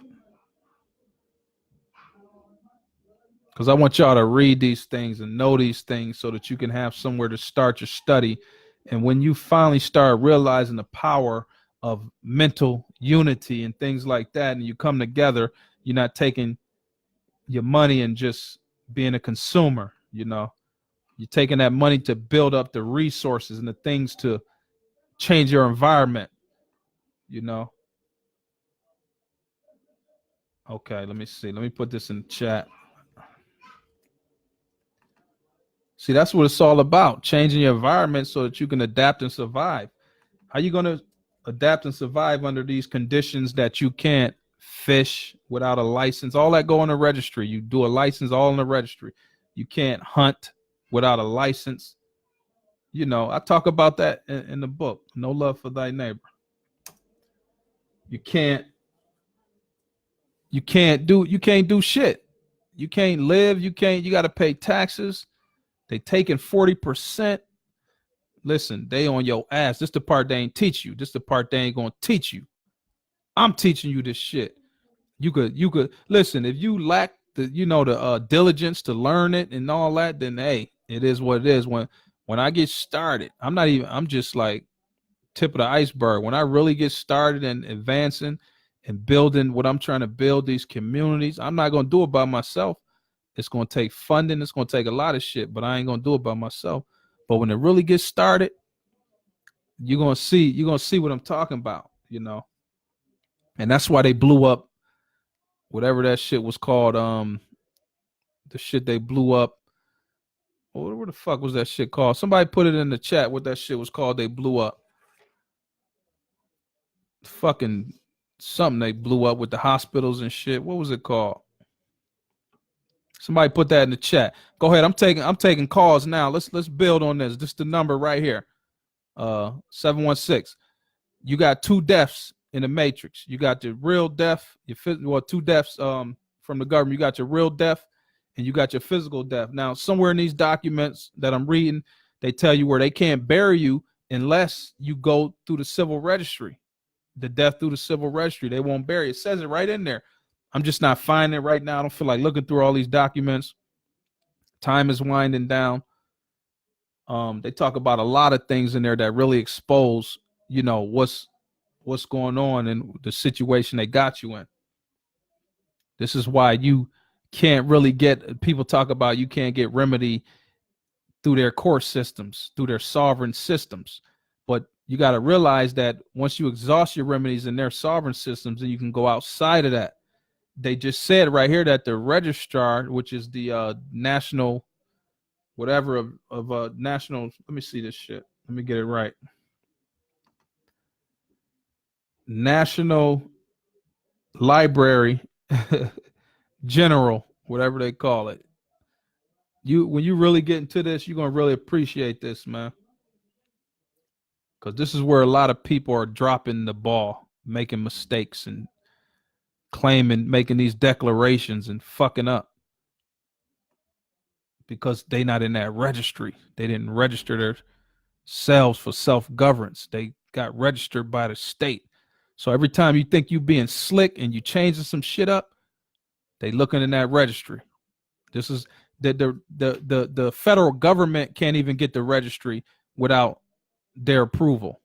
because I want y'all to read these things and know these things so that you can have somewhere to start your study. And when you finally start realizing the power of mental unity and things like that, and you come together, you're not taking your money and just being a consumer. You're taking that money to build up the resources and the things to change your environment. Okay, let me see. Let me put this in the chat. See, that's what it's all about, changing your environment so that you can adapt and survive. How are you going to adapt and survive under these conditions that you can't fish without a license? All that go in the registry. You do a license, all in the registry. You can't hunt without a license. I talk about that in the book, No Love for Thy Neighbor. You can't do shit. You can't live. You got to pay taxes. They taking 40%. Listen, they on your ass. This the part they ain't teach you. This the part they ain't gonna teach you. I'm teaching you this shit. You could listen. If you lack the diligence to learn it and all that, then hey, it is what it is. When I get started, I'm just like tip of the iceberg. When I really get started and advancing and building what I'm trying to build, these communities, I'm not gonna do it by myself. It's going to take funding. It's going to take a lot of shit, but I ain't going to do it by myself. But when it really gets started, you're going to see what I'm talking about, And that's why they blew up whatever that shit was called. The shit they blew up. What the fuck was that shit called? Somebody put it in the chat what that shit was called. They blew up. Fucking something they blew up with the hospitals and shit. What was it called? Somebody put that in the chat. Go ahead. I'm taking calls now. Let's build on this. This is the number right here. 716. You got 2 deaths in the matrix. You got the real death. Two deaths from the government. You got your real death, and you got your physical death. Now, somewhere in these documents that I'm reading, they tell you where they can't bury you unless you go through the civil registry, the death through the civil registry. They won't bury it. It says it right in there. I'm just not finding it right now. I don't feel like looking through all these documents. Time is winding down. They talk about a lot of things in there that really expose, you know, what's going on and the situation they got you in. This is why you can't really get, people talk about you can't get remedy through their court systems, through their sovereign systems. But you got to realize that once you exhaust your remedies in their sovereign systems, then you can go outside of that. They just said right here that the registrar, which is the national, whatever of national, let me see this shit. Let me get it right. National Library General, whatever they call it. When you really get into this, you're going to really appreciate this, man. Because this is where a lot of people are dropping the ball, making mistakes and making these declarations and fucking up. Because they not in that registry. They didn't register themselves for self-governance. They got registered by the state. So every time you think you being slick and you changing some shit up, they looking in that registry. This is the federal government can't even get the registry without their approval.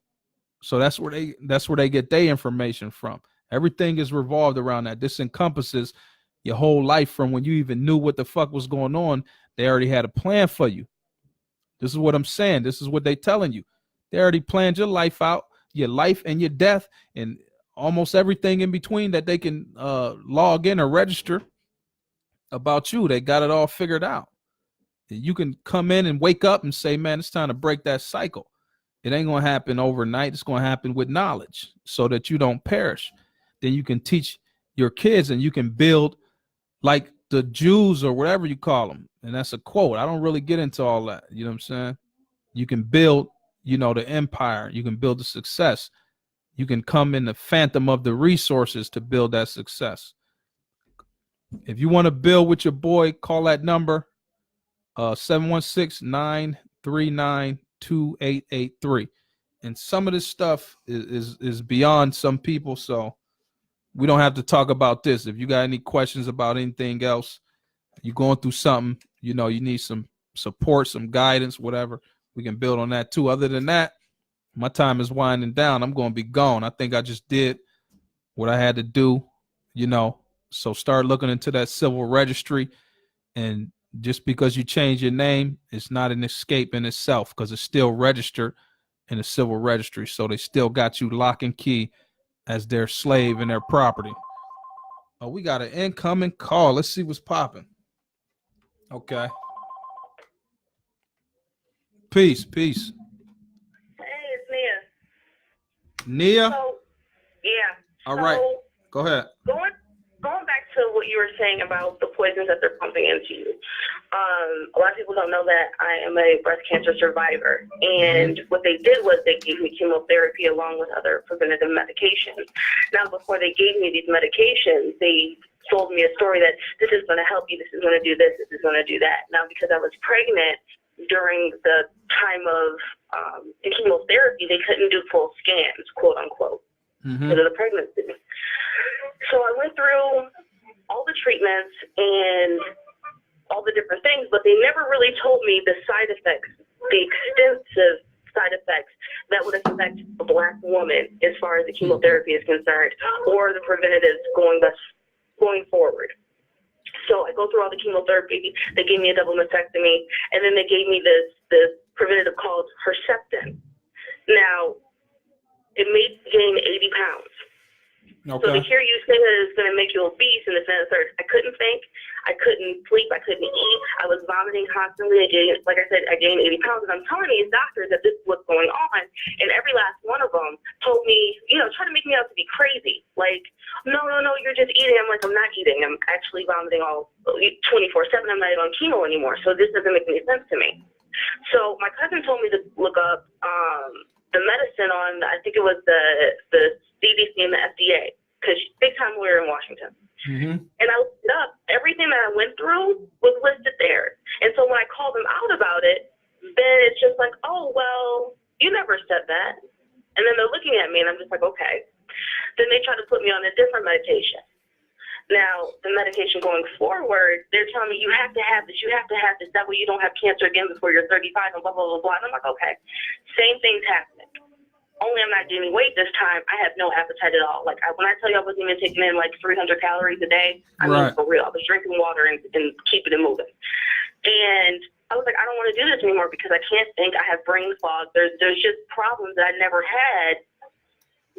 So that's where they get their information from. Everything is revolved around that. This encompasses your whole life from when you even knew what the fuck was going on. They already had a plan for you. This is what I'm saying. This is what they telling you. They already planned your life out, your life and your death, and almost everything in between that they can log in or register about you. They got it all figured out. You can come in and wake up and say, man, it's time to break that cycle. It ain't going to happen overnight. It's going to happen with knowledge so that you don't perish. Then you can teach your kids and you can build like the Jews or whatever you call them. And that's a quote. I don't really get into all that. You know what I'm saying? You can build, you know, the empire. You can build the success. You can come in the phantom of the resources to build that success. If you want to build with your boy, call that number 716-939-2883. And some of this stuff is beyond some people, so we don't have to talk about this. If you got any questions about anything else, you're going through something, you know, you need some support, some guidance, whatever, we can build on that too. Other than that, my time is winding down. I'm going to be gone. I think I just did what I had to do, you know. So start looking into that civil registry. And just because you change your name, it's not an escape in itself because it's still registered in the civil registry. So they still got you lock and key as their slave and their property. Oh, we got an incoming call. Let's see what's popping. Okay. Peace. Hey, it's Nia. Nia? So, yeah. All right. Go ahead. Going back to what you were saying about the poisons that they're pumping into you. A lot of people don't know that I am a breast cancer survivor. And what they did was they gave me chemotherapy along with other preventative medications. Now, before they gave me these medications, they told me a story that this is going to help you, this is going to do this, this is going to do that. Now, because I was pregnant during the time of chemotherapy, they couldn't do full scans, quote unquote, because of the pregnancy. So I went through all the treatments and all the different things, but they never really told me the side effects, the extensive side effects that would affect a Black woman as far as the chemotherapy is concerned, or the preventatives going forward. So I go through all the chemotherapy. They gave me a double mastectomy, and then they gave me this preventative called Herceptin. Now, it made me gain 80 pounds. Okay. So to hear you say that it's going to make you obese and this and the third, I couldn't think, I couldn't sleep, I couldn't eat, I was vomiting constantly. Like I said, I gained 80 pounds, and I'm telling these doctors that this is what's going on, and every last one of them told me, you know, try to make me out to be crazy. Like, no, you're just eating. I'm like, I'm not eating. I'm actually vomiting all 24/7. I'm not on chemo anymore, so this doesn't make any sense to me. So my cousin told me to look up the medicine on, I think it was the CDC and the FDA, because big time lawyer in Washington. And I looked it up. Everything that I went through was just like, oh, well, you never said that. And then they're looking at me, and I'm just like, okay. Then they try to put me on a different medication. Now, the medication going forward, they're telling me, you have to have this, that way you don't have cancer again before you're 35, and blah, blah, blah, blah. And I'm like, okay. Same thing's happening. Only I'm not gaining weight this time. I have no appetite at all. Like, when I tell you I wasn't even taking in like 300 calories a day, I mean, for real. I was drinking water and keeping it moving. And I was like, I don't want to do this anymore because I can't think. I have brain fog. There's just problems that I never had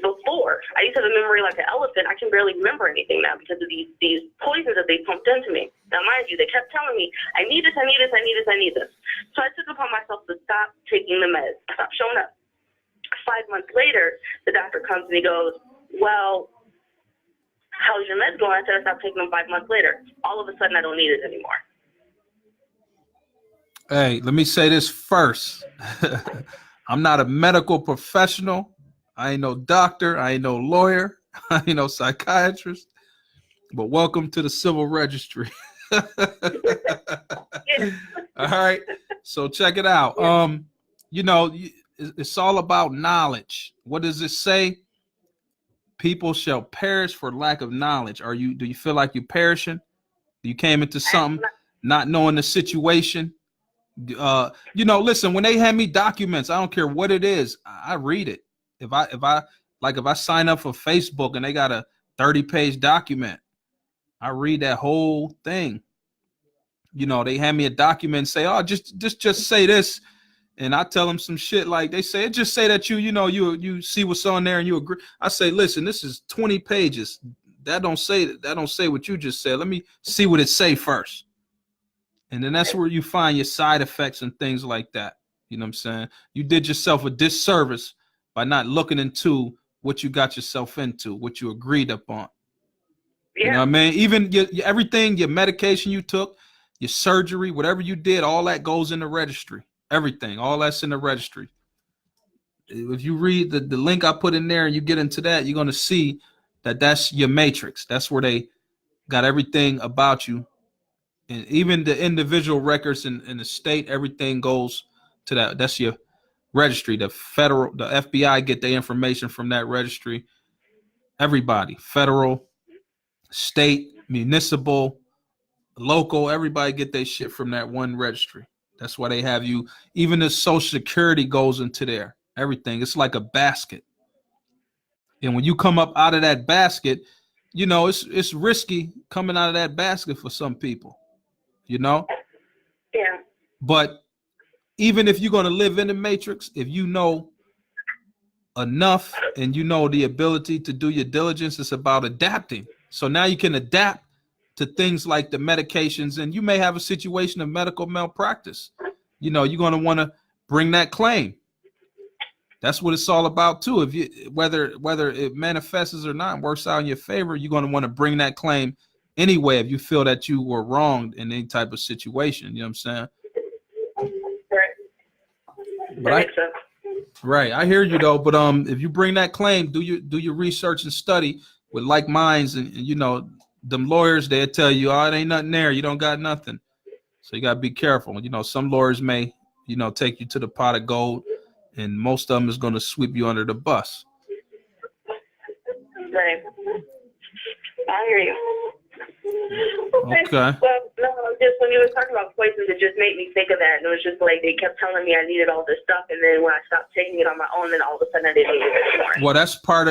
before. I used to have a memory like an elephant. I can barely remember anything now because of these poisons that they pumped into me. Now, mind you, they kept telling me, I need this, I need this, I need this, I need this. So I took upon myself to stop taking the meds. I stopped showing up. 5 months later, the doctor comes and he goes, well, how's your meds going? I said I stopped taking them 5 months later. All of a sudden, I don't need it anymore. Hey, let me say this first. I'm not a medical professional. I ain't no doctor. I ain't no lawyer. I ain't no psychiatrist. But welcome to the civil registry. All right. So check it out. It's all about knowledge. What does it say? People shall perish for lack of knowledge. Do you feel like you're perishing? You came into something not knowing the situation? Listen, when they hand me documents, I don't care what it is, I read it. If I sign up for Facebook and they got a 30-page document, I read that whole thing. They hand me a document and say, oh, just say this. And I tell them some shit like they say, just say that you see what's on there and you agree. I say, listen, this is 20 pages. That don't say what you just said. Let me see what it say first. And then that's where you find your side effects and things like that. You know what I'm saying? You did yourself a disservice by not looking into what you got yourself into, what you agreed upon. Yeah. You know what I mean? Even everything, your medication you took, your surgery, whatever you did, all that goes in the registry. Everything, all that's in the registry. If you read the link I put in there and you get into that, you're going to see that that's your matrix. That's where they got everything about you. And even the individual records in the state, everything goes to that. That's your registry. The FBI get their information from that registry. Everybody, federal, state, municipal, local, everybody get their shit from that one registry. That's why they have you. Even the Social Security goes into there. Everything. It's like a basket. And when you come up out of that basket, it's risky coming out of that basket for some people. Yeah. But even if you're going to live in the matrix, if you know enough and you know the ability to do your diligence, it's about adapting. So now you can adapt to things like the medications, and you may have a situation of medical malpractice. You're going to want to bring that claim. That's what it's all about too. If you whether it manifests or not, works out in your favor, you're going to want to bring that claim anyway if you feel that you were wronged in any type of situation. You know what I'm saying? Right. Right. I hear you though. But if you bring that claim, do your research and study with like minds, and them lawyers, they'll tell you, oh, it ain't nothing there. You don't got nothing. So you got to be careful. Some lawyers may, take you to the pot of gold, and most of them is going to sweep you under the bus. Right. I hear you. Okay. Well, no, just when you were talking about poisons, it just made me think of that. And it was just like they kept telling me I needed all this stuff, and then when I stopped taking it on my own, then all of a sudden I didn't need it anymore. Well, that's part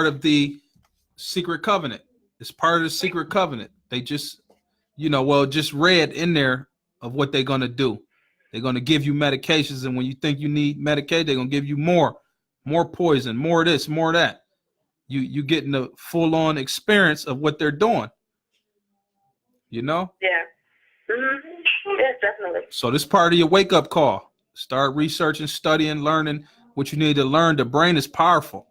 of the secret covenant. It's part of the secret covenant. They just, just read in there of what they're going to do. They're going to give you medications, and when you think you need Medicaid, they're going to give you more poison, more of this, more of that. You getting the full-on experience of what they're doing. Yeah. Mm-hmm. Yes, definitely. So this part of your wake-up call. Start researching, studying, learning what you need to learn. The brain is powerful,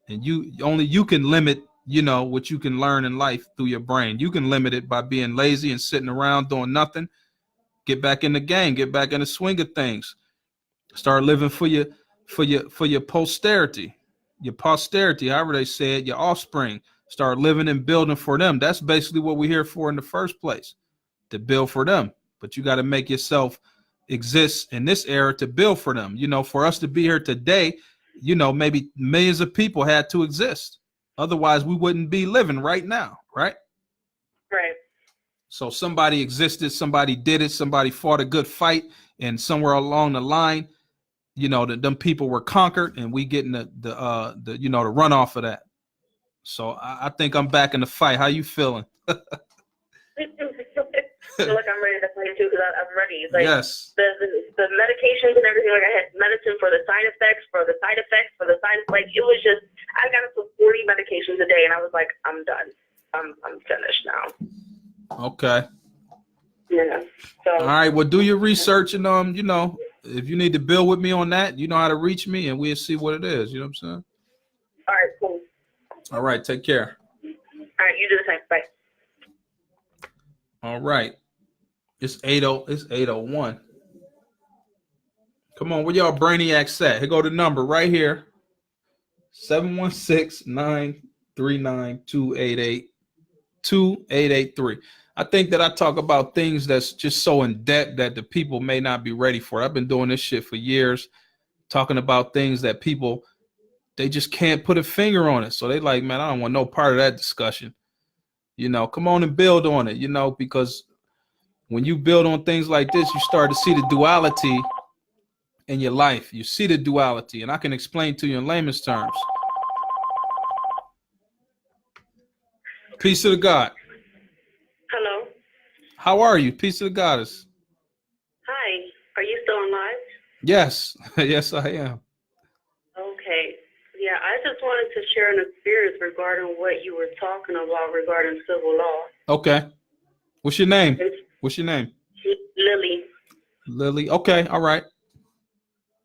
and you can limit what you can learn in life through your brain. You can limit it by being lazy and sitting around doing nothing. Get back in the game, get back in the swing of things. Start living for your posterity, however they say it, your offspring. Start living and building for them. That's basically what we're here for in the first place, to build for them. But you got to make yourself exists in this era to build for them. You know, for us to be here today, you know, maybe millions of people had to exist. Otherwise, we wouldn't be living right now, right? Right. So somebody existed, somebody did it, somebody fought a good fight, and somewhere along the line, you know, them people were conquered, and we getting the you know, the runoff of that. So I think I'm back in the fight. How you feeling? I feel like I'm ready to fight too, because I'm ready. Like, yes. The medications and everything. Like, I had medicine for the side effects, Like, it was just, I got up to 40 medications a day, and I was like, I'm done. I'm finished now. Okay. Yeah. So. All right. Well, do your research, and you know, if you need to build with me on that, you know how to reach me, and we'll see what it is. You know what I'm saying? All right. Cool. All right. Take care. All right. You do the same. Bye. All right. It's 8:01. Come on, where y'all brainiacs at? Here go the number right here. 716-939-288-2883. I think that I talk about things that's just so in depth that the people may not be ready for. I've been doing this shit for years, talking about things that people, they just can't put a finger on it. So they like, man, I don't want no part of that discussion. You know, come on and build on it, you know, because when you build on things like this, you start to see the duality in your life. You see the duality, and I can explain to you in layman's terms. Peace to the God. Hello. How are you? Peace to the Goddess. Hi. Are you still on live? Yes. Yes, I am. Okay. Yeah, I just wanted to share an experience regarding what you were talking about regarding civil law. Okay. What's your name? What's your name? Lily. Lily. Okay. All right.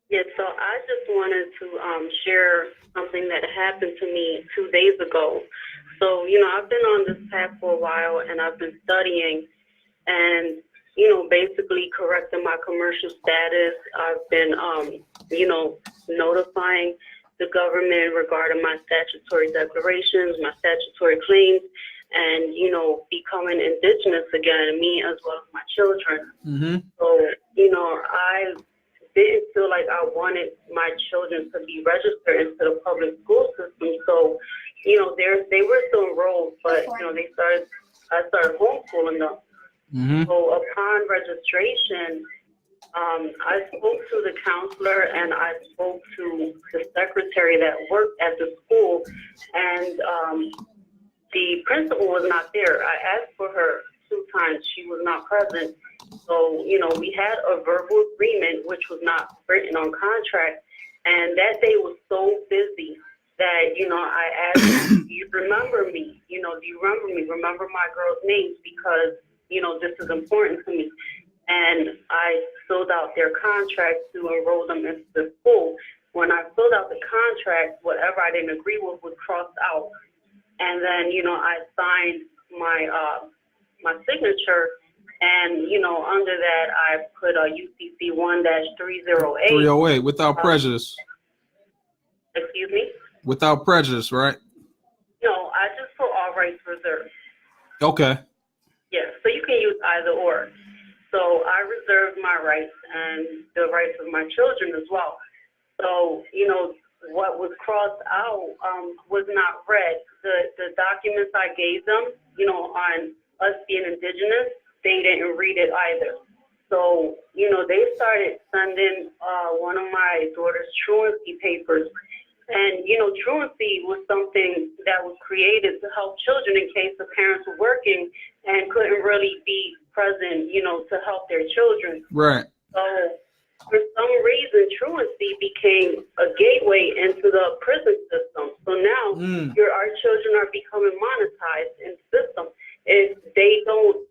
Yeah, so I just wanted to share something that happened to me 2 days ago. So, you know, I've been on this path for a while, and I've been studying and, you know, basically correcting my commercial status. I've been, you know, notifying the government regarding my statutory declarations, my statutory claims, and, you know, becoming indigenous again, me as well as my children. Mm-hmm. So, you know, I didn't feel like I wanted my children to be registered into the public school system. So, you know, they were still enrolled, but, you know, I started homeschooling them. Mm-hmm. So upon registration, I spoke to the counselor and I spoke to the secretary that worked at the school, and the principal was not there. I asked for her 2 times. She was not present. So, you know, we had a verbal agreement, which was not written on contract. And that day was so busy that, you know, I asked, do you remember me? You know, do you remember me? Remember my girls' names, because, you know, this is important to me. And I filled out their contract to enroll them into the school. When I filled out the contract, whatever I didn't agree with was crossed out. And then, you know, I signed my my signature, and, you know, under that I put a UCC 1-308. 308 without prejudice. Excuse me? Without prejudice, right? No, I just put all rights reserved. Okay. Yeah, so you can use either or. So I reserved my rights and the rights of my children as well. So, you know, what was crossed out was not read. The documents I gave them, you know, on us being indigenous, they didn't read it either. So, you know, they started sending one of my daughter's truancy papers. And, you know, truancy was something that was created to help children in case the parents were working and couldn't really be present, you know, to help their children. Right. So for some reason, truancy became a gateway into the prison system. So now our children are becoming monetized in the system. If they don't,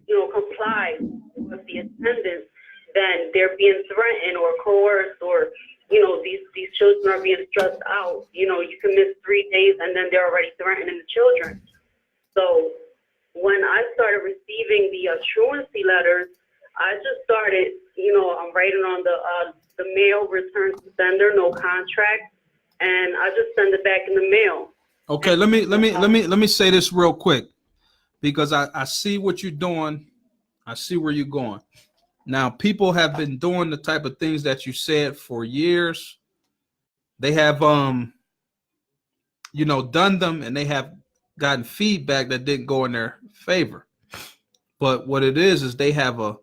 you know, comply with the attendance, then they're being threatened or coerced, or, you know, these children are being stressed out. You know, you can miss 3 days and then they're already threatening the children. So when I started receiving the truancy letters, I just started, you know, I'm writing on the mail return to sender, no contract, and I just send it back in the mail. Okay, let me say this real quick, because I see what you're doing. I see where you're going. Now, people have been doing the type of things that you said for years. They have, you know, done them, and they have gotten feedback that didn't go in their favor. But what it is they have a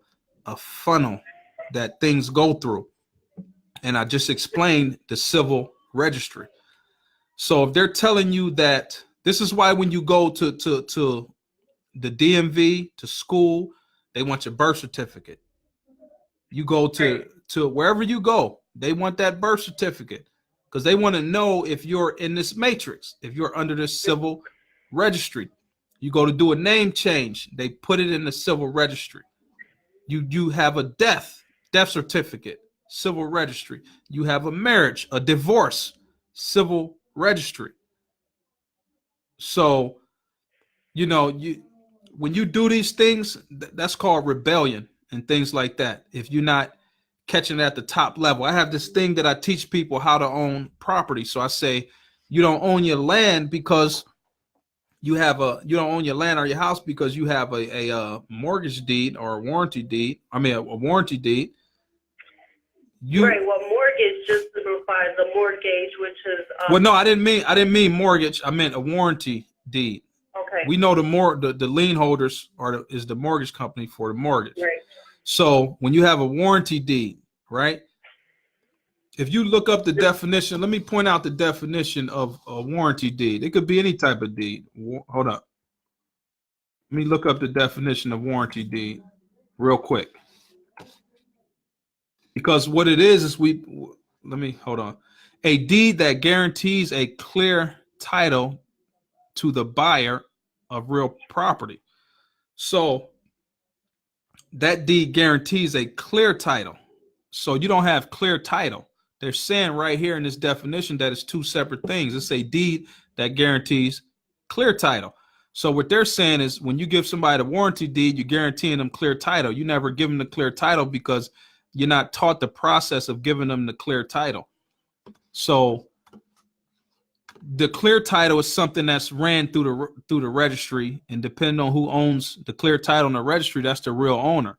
funnel that things go through. And I just explained the civil registry. So if they're telling you that, this is why when you go to the DMV, to school, they want your birth certificate. You go to wherever you go, they want that birth certificate because they want to know if you're in this matrix, if you're under the civil registry. You go to do a name change, they put it in the civil registry. You have a death certificate, civil registry. You have a marriage, a divorce, civil registry. So, you know, when you do these things, that's called rebellion and things like that. If you're not catching it at the top level, I have this thing that I teach people how to own property. So I say, you don't own your land because you don't own your land or your house because you have a mortgage deed or a warranty deed. I mean, a warranty deed. Right. Well, mortgage just signifies a mortgage, which is. Well, no, I didn't mean mortgage. I meant a warranty deed. Okay. We know the lien holders is the mortgage company for the mortgage. Right. So when you have a warranty deed, right? If you look up the definition, let me point out the definition of a warranty deed. It could be any type of deed. Hold up. Let me look up the definition of warranty deed real quick. Because what it is hold on. A deed that guarantees a clear title to the buyer of real property. So that deed guarantees a clear title. So you don't have clear title. They're saying right here in this definition that it's two separate things. It's a deed that guarantees clear title. So what they're saying is when you give somebody a warranty deed, you're guaranteeing them clear title. You never give them the clear title because you're not taught the process of giving them the clear title. So the clear title is something that's ran through the registry, and depending on who owns the clear title in the registry, that's the real owner.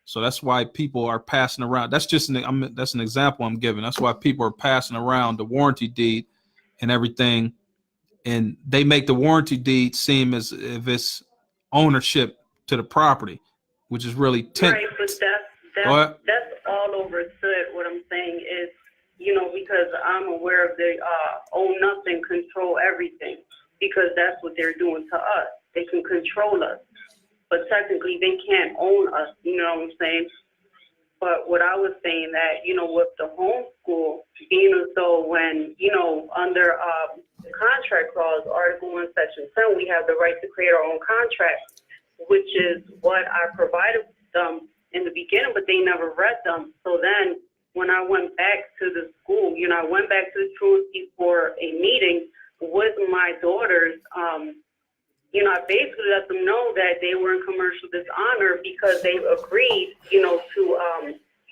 So that's why people are passing around. That's just that's an example I'm giving. That's why people are passing around the warranty deed and everything, and they make the warranty deed seem as if it's ownership to the property, which is really right. But that's all overstood. What I'm saying is, you know, because I'm aware of the own nothing, control everything, because that's what they're doing to us. They can control us. But technically, they can't own us, you know what I'm saying? But what I was saying that, you know, with the homeschool, being as though when, you know, under the contract clause, Article 1, Section 10, we have the right to create our own contract, which is what I provided them in the beginning, but they never read them. So then when I went back to the school, you know, I went back to the truancy for a meeting with my daughters. You know, I basically let them know that they were in commercial dishonor because they agreed, you know, to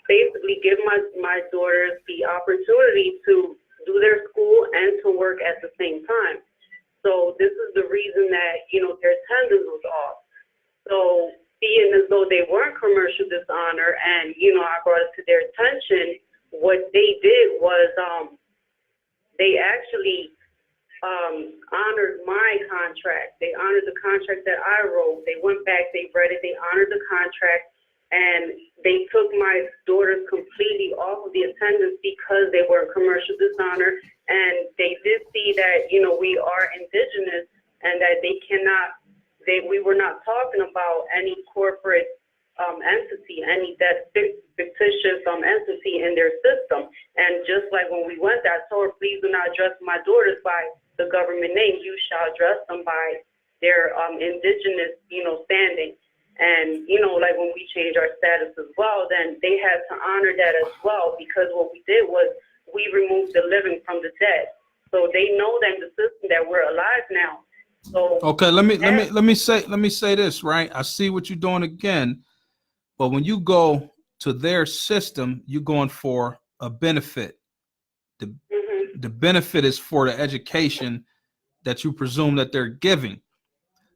basically give my daughters the opportunity to do their school and to work at the same time. So this is the reason that, you know, their attendance was off. So being as though they weren't commercial dishonor and, you know, I brought it to their attention, what they did was they actually honored my contract. They honored the contract that I wrote. They went back, they read it, they honored the contract, and they took my daughters completely off of the attendance because they were in commercial dishonor. And they did see that, you know, we are indigenous and that we were not talking about any corporate entity, any that fictitious entity in their system. And just like when we went there, I told her, please do not address my daughters by the government name. You shall address them by their indigenous, you know, standing. And, you know, like when we changed our status as well, then they had to honor that as well, because what we did was we removed the living from the dead. So they know that in the system that we're alive now. So okay, let me say this, right? I see what you're doing again, but when you go to their system, you're going for a benefit. The benefit is for the education that you presume that they're giving.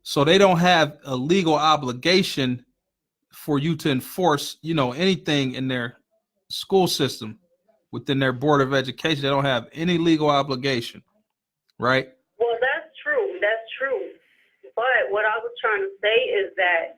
So they don't have a legal obligation for you to enforce, anything in their school system within their board of education. They don't have any legal obligation, right? Well, that's true. That's true. But what I was trying to say is that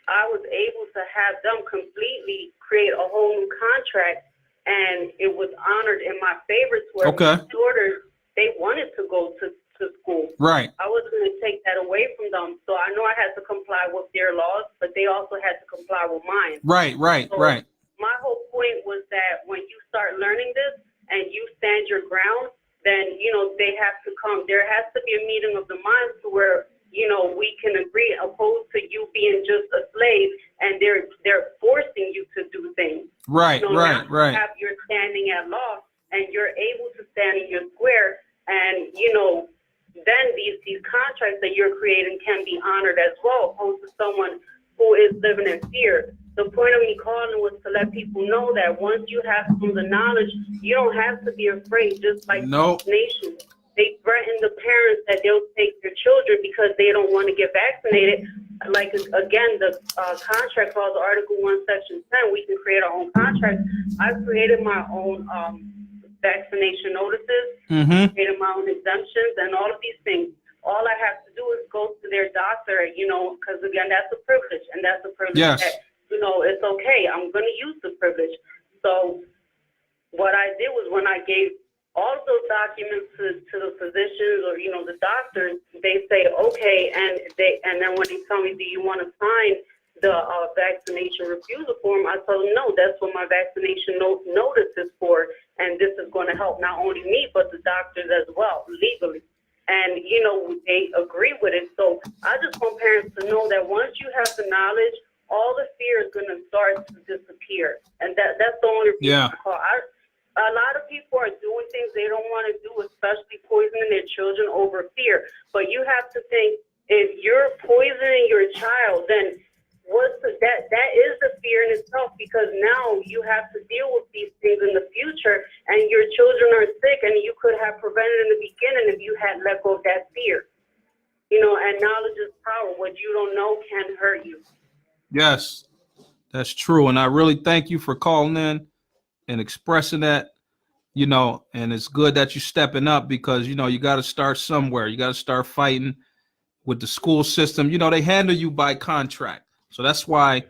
I was able to have them completely create a whole new contract, and it was honored in my favor to where my daughters, they wanted to go to school. Right. I wasn't going to take that away from them. So I know I had to comply with their laws, but they also had to comply with mine. Right. So my whole point was that when you start learning this and you stand your ground, then, they have to come. There has to be a meeting of the minds to where, we can agree, opposed to you being just a slave and they're forcing you to do things. Right. You're standing at law and you're able to stand in your square, and, then these contracts that you're creating can be honored as well, opposed to someone who is living in fear. The point of me calling was to let people know that once you have some of the knowledge, you don't have to be afraid. Just like nations, they threaten the parents that they'll take their children because they don't want to get vaccinated. Like, again, the contract clause, Article 1, Section 10, we can create our own contract. I created my own vaccination notices, created my own exemptions, and all of these things. All I have to do is go to their doctor, because, again, that's a privilege, and that's a privilege that, it's okay. I'm going to use the privilege. So what I did was when I gave all of those documents to the physicians or, the doctors, they say, okay, and then when they tell me, do you want to sign the vaccination refusal form, I told them, no, that's what my vaccination notice is for, and this is going to help not only me, but the doctors as well, legally. And, they agree with it. So I just want parents to know that once you have the knowledge, all the fear is going to start to disappear. And that's the only reason I call. A lot of people are doing things they don't want to do, especially poisoning their children over fear. But you have to think, if you're poisoning your child, then that is the fear in itself, because now you have to deal with these things in the future, and your children are sick, and you could have prevented in the beginning if you had let go of that fear. And knowledge is power. What you don't know can hurt you. Yes, that's true. And I really thank you for calling in and expressing that, and it's good that you're stepping up, because, you got to start somewhere. You got to start fighting with the school system. They handle you by contract. So that's why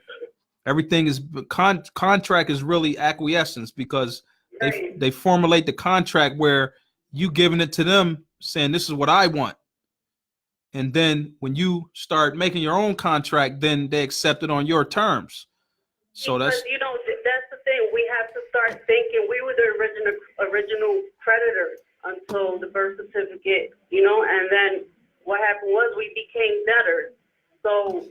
everything is contract is really acquiescence, because they formulate the contract where you giving it to them saying, this is what I want. And then when you start making your own contract, then they accept it on your terms. So that's the thing. We have to start thinking. We were the original creditors until the birth certificate, and then what happened was we became debtors. So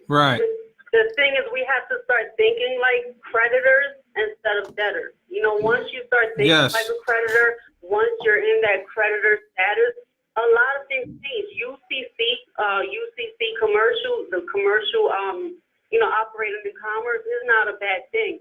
the thing is, we have to start thinking like creditors instead of debtors. Once you start thinking like a creditor, once you're in that creditor status, a lot of things change. UCC commercial, the commercial, operating in commerce is not a bad thing.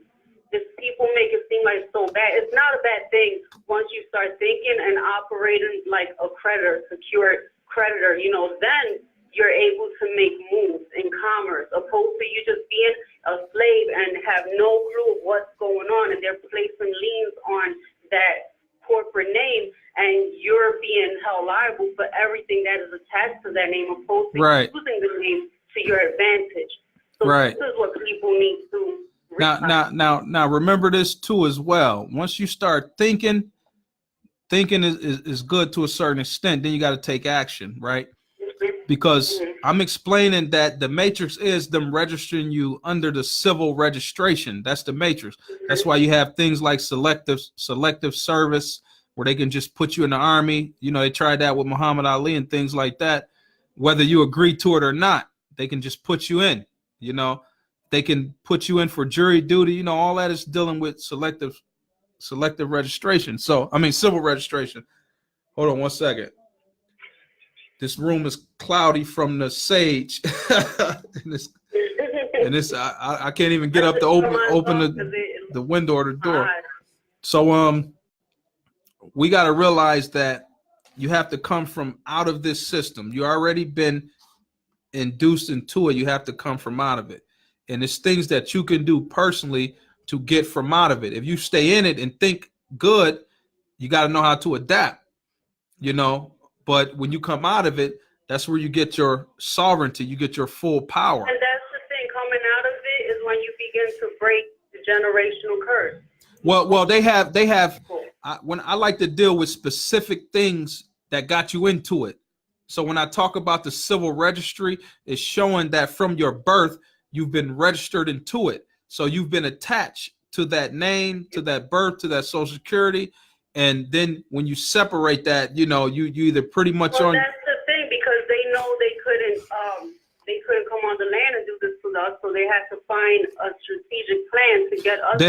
Just people make it seem like it's so bad. It's not a bad thing once you start thinking and operating like a creditor, secure creditor. Then you're able to make moves in commerce, opposed to you just being a slave and have no clue of what's going on, and they're placing liens on that corporate name, and you're being held liable for everything that is attached to that name, opposed to using the name to your advantage. So this is what people need to realize. Now remember this too as well. Once you start thinking is good to a certain extent, then you got to take action, right? Because I'm explaining that the matrix is them registering you under the civil registration. That's the matrix. That's why you have things like selective service, where they can just put you in the army. They tried that with Muhammad Ali and things like that. Whether you agree to it or not, they can just put you in. They can put you in for jury duty. All that is dealing with selective registration. Civil registration. Hold on 1 second. This room is cloudy from the sage, and I can't even get up to open the window or the door. So we got to realize that you have to come from out of this system. You already been induced into it, you have to come from out of it. And it's things that you can do personally to get from out of it. If you stay in it and think good, you got to know how to adapt, you know. But when you come out of it, that's where you get your sovereignty, you get your full power. And that's the thing, coming out of it is when you begin to break the generational curse. Well, they have. When I like to deal with specific things that got you into it. So when I talk about the civil registry, it's showing that from your birth, you've been registered into it. So you've been attached to that name, to that birth, to that social security. And then when you separate that, you know, you either pretty much well, on. That's the thing, because they know they couldn't come on the land and do this with us, so they had to find a strategic plan to get us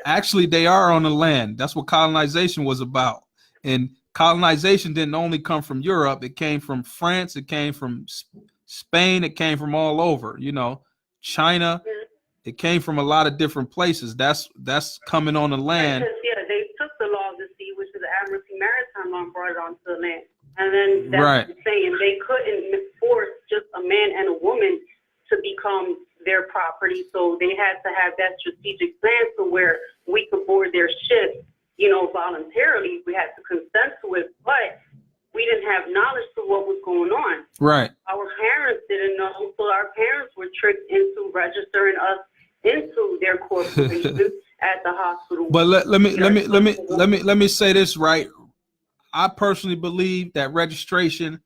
actually, they are on the land. That's what colonization was about. And colonization didn't only come from Europe. It came from France. It came from Spain. It came from all over, you know, China. Mm-hmm. It came from a lot of different places. That's coming on the land. Because, yeah, they took the law of the sea, which is the Admiralty Maritime Law, and brought it onto the land. And then that's right. What I'm saying. They couldn't force just a man and a woman to become their property. So they had to have that strategic plan to where we could board their ship, you know, voluntarily. We had to consent to it, but we didn't have knowledge to what was going on. Right. Our parents didn't know, so our parents were tricked into registering us into their corporation at the hospital. But let me say this, right? I personally believe that registration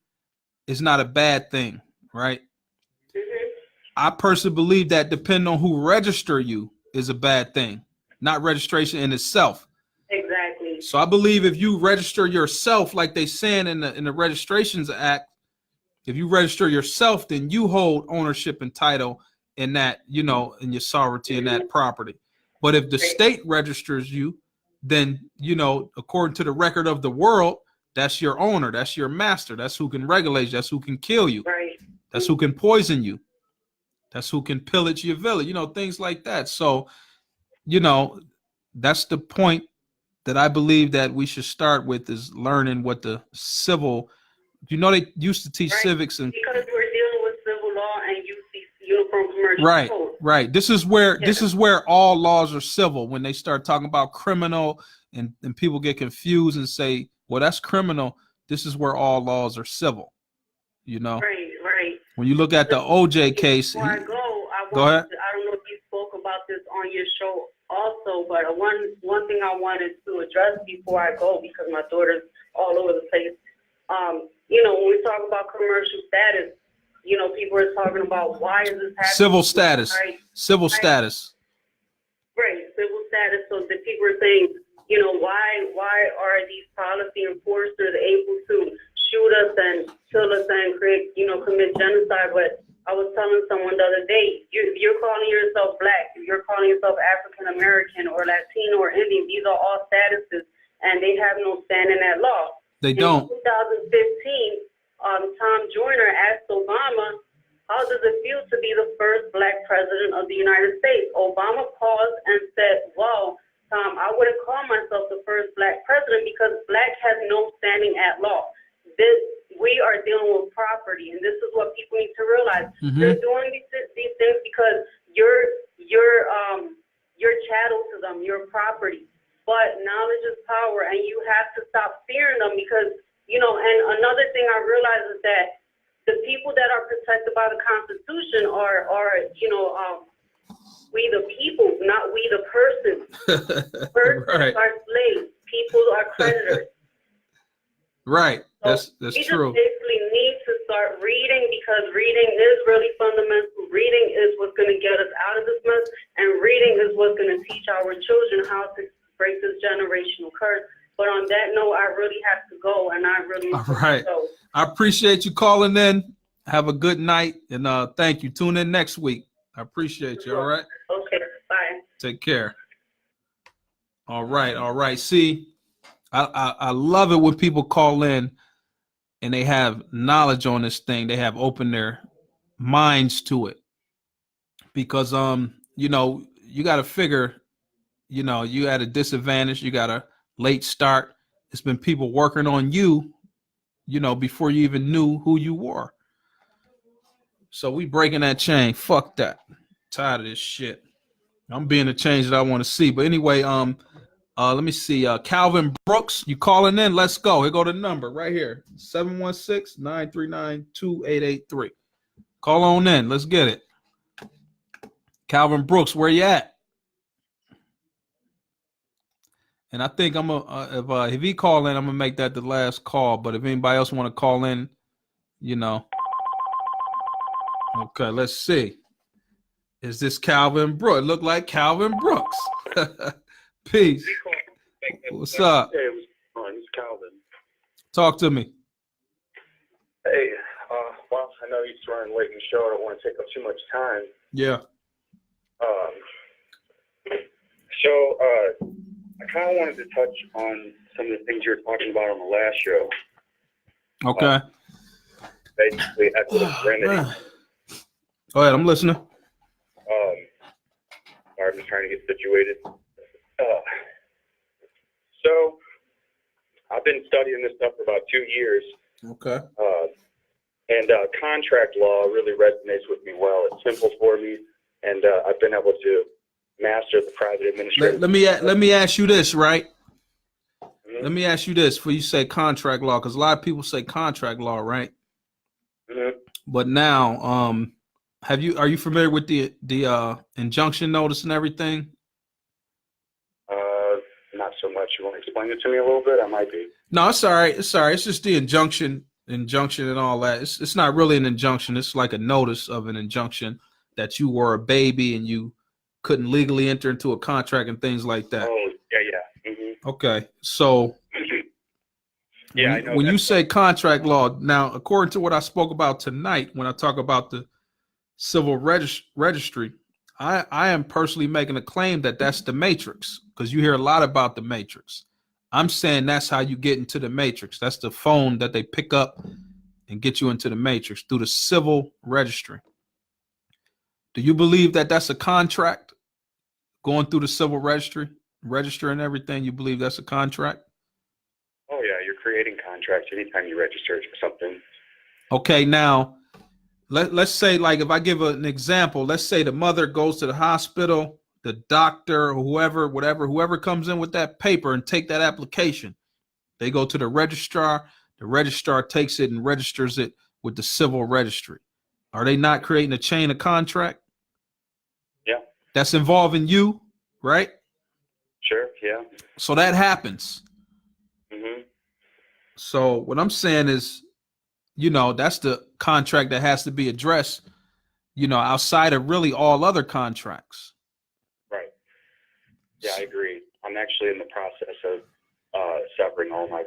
is not a bad thing, right? Mm-hmm. I personally believe that depending on who register you is a bad thing, not registration in itself. Exactly. So I believe if you register yourself, like they saying in the Registrations Act, if you register yourself, then you hold ownership and title in that, you know, in your sovereignty in that property. But if the state registers you, then, you know, according to the record of the world, that's your owner, that's your master, that's who can regulate you, that's who can kill you, right. That's who can poison you, that's who can pillage your village, you know, things like that. So, you know, that's the point that I believe that we should start with, is learning what the civil, you know, they used to teach civics, and because we're dealing with civil law and uniform commercial code. Right. This is where all laws are civil. When they start talking about criminal and people get confused and say, well, that's criminal. This is where all laws are civil. You know? Right. When you look at the OJ case. Before I go ahead. I don't know if you spoke about this on your show also, but one thing I wanted to address before I go, because my daughter's all over the place. You know, when we talk about commercial status, you know, people are talking about why is this happening? Civil status. Right? Civil status. Right, civil status. So the people are saying, you know, why are these policy enforcers able to shoot us and kill us and create, you know, commit genocide? But I was telling someone the other day, you're calling yourself Black, if you're calling yourself African American or Latino or Indian, these are all statuses, and they have no standing at law. They don't. In 2015, Tom Joyner asked Obama, how does it feel to be the first Black president of the United States? Obama paused and said, wow, Tom, I wouldn't call myself the first Black president because Black has no standing at law. We are dealing with property, and this is what people need to realize. Mm-hmm. They're doing these things because you're chattel to them, your property. But knowledge is power, and you have to stop fearing them because, you know, and another thing I realize is that the people that are protected by the Constitution are you know, we the people, not we the persons. Persons right. are slaves. People are creditors. Right. So that's we true. We just basically need to start reading, because reading is really fundamental. Reading is what's going to get us out of this mess, and reading is what's going to teach our children how to break this generational curse. But on that note, I really have to go, and I really all right. I appreciate you calling in. Have a good night, and thank you. Tune in next week. I appreciate you. All right. Okay. Bye. Take care. All right. See, I love it when people call in and they have knowledge on this thing. They have opened their minds to it, because you know, you got to figure, you know, you at a disadvantage. You got a late start. It's been people working on you, you know, before you even knew who you were. So we breaking that chain. Fuck that. Tired of this shit. I'm being the change that I want to see. But anyway, let me see. Calvin Brooks, you calling in? Let's go. Here go the number right here. 716-939-2883. Call on in. Let's get it. Calvin Brooks, where you at? And I think I'm gonna if he call in, I'm gonna make that the last call. But if anybody else want to call in, you know. Okay, let's see. Is this Calvin Brooks? It look like Calvin Brooks. Peace. What's up? Hey, what's It's Calvin. Talk to me. Hey, well, I know you're running late in the show. I don't want to take up too much time. Yeah. I kind of wanted to touch on some of the things you were talking about on the last show. Okay. Basically, equitable remedy. Go ahead, I'm listening. I'm just trying to get situated. So, I've been studying this stuff for about 2 years. Okay. And contract law really resonates with me well. It's simple for me, and I've been able to master the private administration. Let me ask you this, right? Mm-hmm. Let me ask you this before you say contract law, because a lot of people say contract law, right? Mm-hmm. But now, are you familiar with the injunction notice and everything? Not so much. You want to explain it to me a little bit? I might be. No, it's all right. It's all right. It's just the injunction and all that. It's not really an injunction. It's like a notice of an injunction that you were a baby and you couldn't legally enter into a contract and things like that. Oh, yeah. Mm-hmm. Okay. So yeah, I know when you say contract law, now, according to what I spoke about tonight, when I talk about the civil registry, I am personally making a claim that that's the matrix, because you hear a lot about the matrix. I'm saying that's how you get into the matrix. That's the phone that they pick up and get you into the matrix through the civil registry. Do you believe that that's a contract going through the civil registry, register and everything? You believe that's a contract? Oh, yeah. You're creating contracts anytime you register for something. Okay. Now, let's say, like, if I give an example, let's say the mother goes to the hospital, the doctor, or whoever comes in with that paper and take that application, they go to the registrar takes it and registers it with the civil registry. Are they not creating a chain of contract? Yeah. That's involving you, right? Sure, yeah. So that happens. Mm-hmm. So what I'm saying is, that's the contract that has to be addressed, outside of really all other contracts. Right. Yeah, I agree. I'm actually in the process of severing all my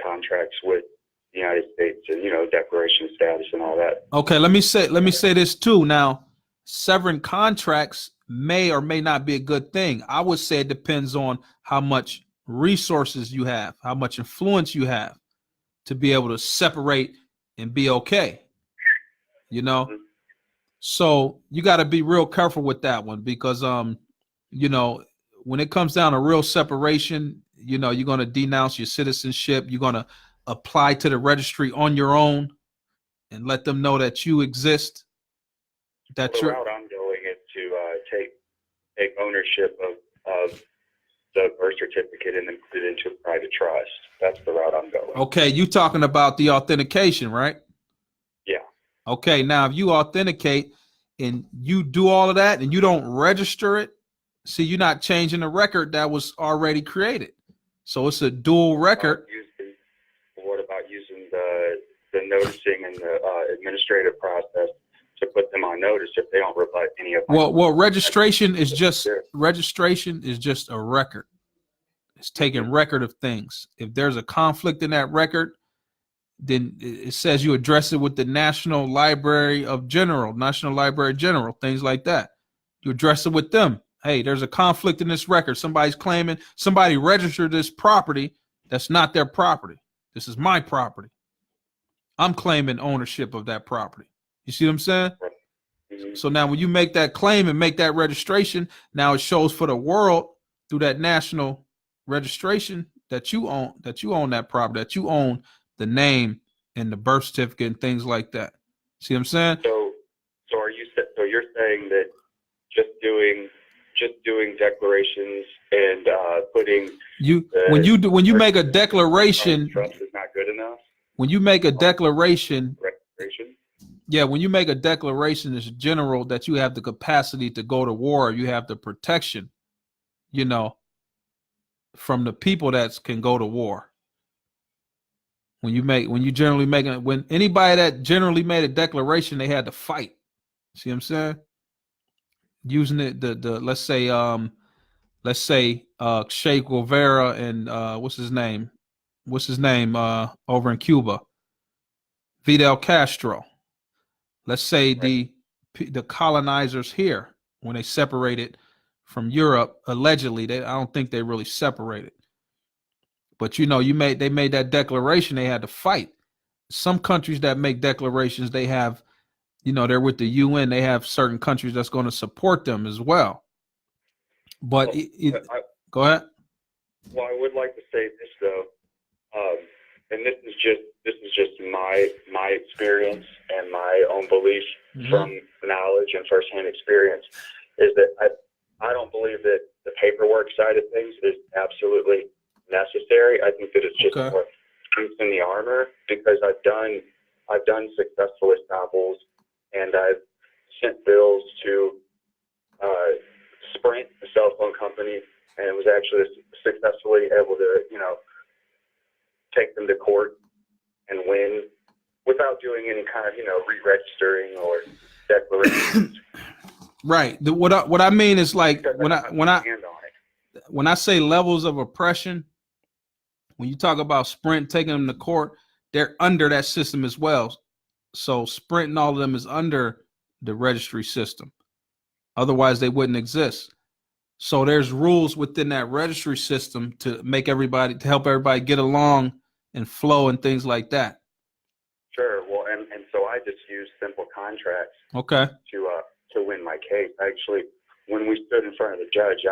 contracts with the United States and, declaration of status and all that. Okay, let me say this too. Now, severing contracts may or may not be a good thing. I would say it depends on how much resources you have, how much influence you have to be able to separate and be okay. Mm-hmm. So you got to be real careful with that one, because when it comes down to real separation, you're going to denounce your citizenship. You're going to apply to the registry on your own and let them know that you exist. That the route I'm going is to take ownership of the birth certificate and then put it into a private trust. That's the route I'm going. Okay, you talking about the authentication, right? Yeah. Okay, now if you authenticate and you do all of that and you don't register it, see, you're not changing the record that was already created. So it's a dual record. What about using the noticing and the administrative process to put them on notice if they don't rebut any of my... Well, registration is just a record. It's taking record of things. If there's a conflict in that record, then it says you address it with the National Library General, things like that. You address it with them. Hey, there's a conflict in this record. Somebody's claiming somebody registered this property that's not their property. This is my property. I'm claiming ownership of that property. You see what I'm saying? Mm-hmm. So now when you make that claim and make that registration, now it shows for the world through that national registration that you own that property, that you own the name and the birth certificate and things like that. See what I'm saying? So saying that just doing declarations and putting when you make a declaration, trust is not good enough. When you make a declaration, Registration. yeah, when you make a declaration, it's general that you have the capacity to go to war. You have the protection, from the people that can go to war. When anybody that generally made a declaration, they had to fight. See what I'm saying? Using it, let's say Che Guevara and what's his name over in Cuba, Fidel Castro. Let's say the colonizers here, when they separated from Europe, allegedly, I don't think they really separated. But they made that declaration, they had to fight. Some countries that make declarations, they have, they're with the UN, they have certain countries that's going to support them as well. But go ahead. Well, I would like to say this though, and this is just my experience and my own belief from knowledge and firsthand experience, is that I don't believe that the paperwork side of things is absolutely necessary. I think that it's just more boots in the armor, because I've done successful estoppels, and I've sent bills to Sprint, the cell phone company, and it was actually successfully able to, take them to court and win without doing any kind of, re-registering or declarations. Right. What I mean is, like, when I say levels of oppression, when you talk about Sprint taking them to court, they're under that system as well. So Sprint and all of them is under the registry system. Otherwise, they wouldn't exist. So there's rules within that registry system to help everybody get along and flow and things like that. Sure. Well, and so I just use simple contracts. Okay. To win my case. Actually, when we stood in front of the judge,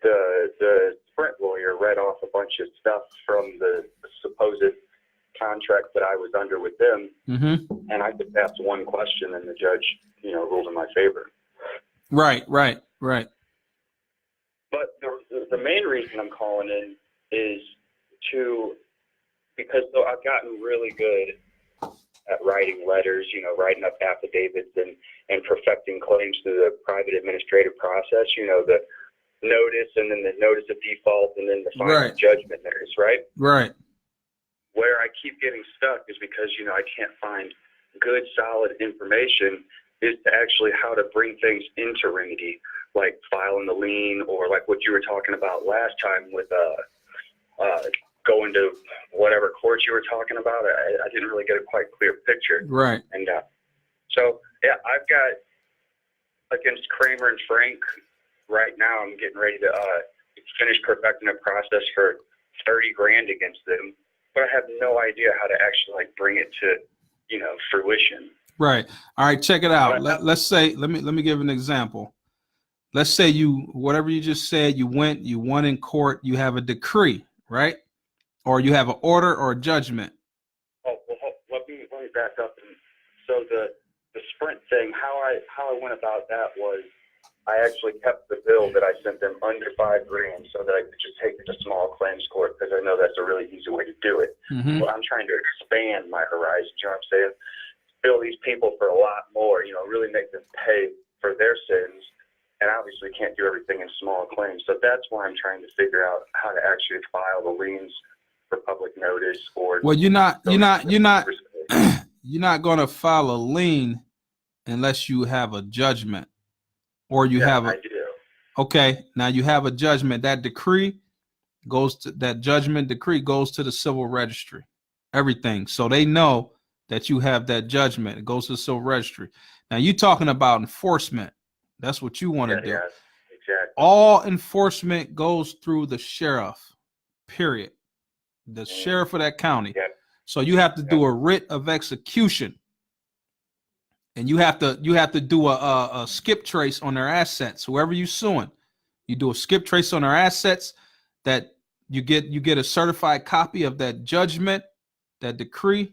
the Sprint lawyer read off a bunch of stuff from the supposed contract that I was under with them, and I just asked one question, and the judge, ruled in my favor. Right. But the main reason I'm calling in is because I've gotten really good at writing letters, writing up affidavits and perfecting claims through the private administrative process, the notice and then the notice of default and then the final judgment notice, right? Right. Where I keep getting stuck is because, I can't find good, solid information is to actually how to bring things into remedy, like filing the lien, or like what you were talking about last time with going to whatever court you were talking about. I didn't really get a quite clear picture. Right. And so, yeah, I've got against Kramer and Frank right now. I'm getting ready to finish perfecting a process for $30,000 against them, but I have no idea how to actually bring it to, fruition. Right. All right. Check it out. Let's say, let me give an example. Let's say whatever you just said, you won in court, you have a decree, right? Or you have an order or a judgment. Oh, well, let me back up. And so the Sprint thing, how I went about that was I actually kept the bill that I sent them under $5,000 so that I could just take it to small claims court, because I know that's a really easy way to do it. But I'm trying to expand my horizons. You know what I'm saying? Bill these people for a lot more, really make them pay for their sins, and obviously can't do everything in small claims. So that's why I'm trying to figure out how to actually file the liens for public notice. Or well, you're not going to file a lien unless you have a judgment, or you have a. I do. Okay, now you have a judgment. That judgment decree goes to the civil registry. Everything, so they know that you have that judgment. It goes to the civil registry. Now you're talking about enforcement. That's what you want to do. Yes, exactly. All enforcement goes through the sheriff, period. The sheriff of that county. Yeah. So you have to do a writ of execution, and you have to do a skip trace on their assets. Whoever you're suing, you do a skip trace on their assets. That you get a certified copy of that judgment, that decree.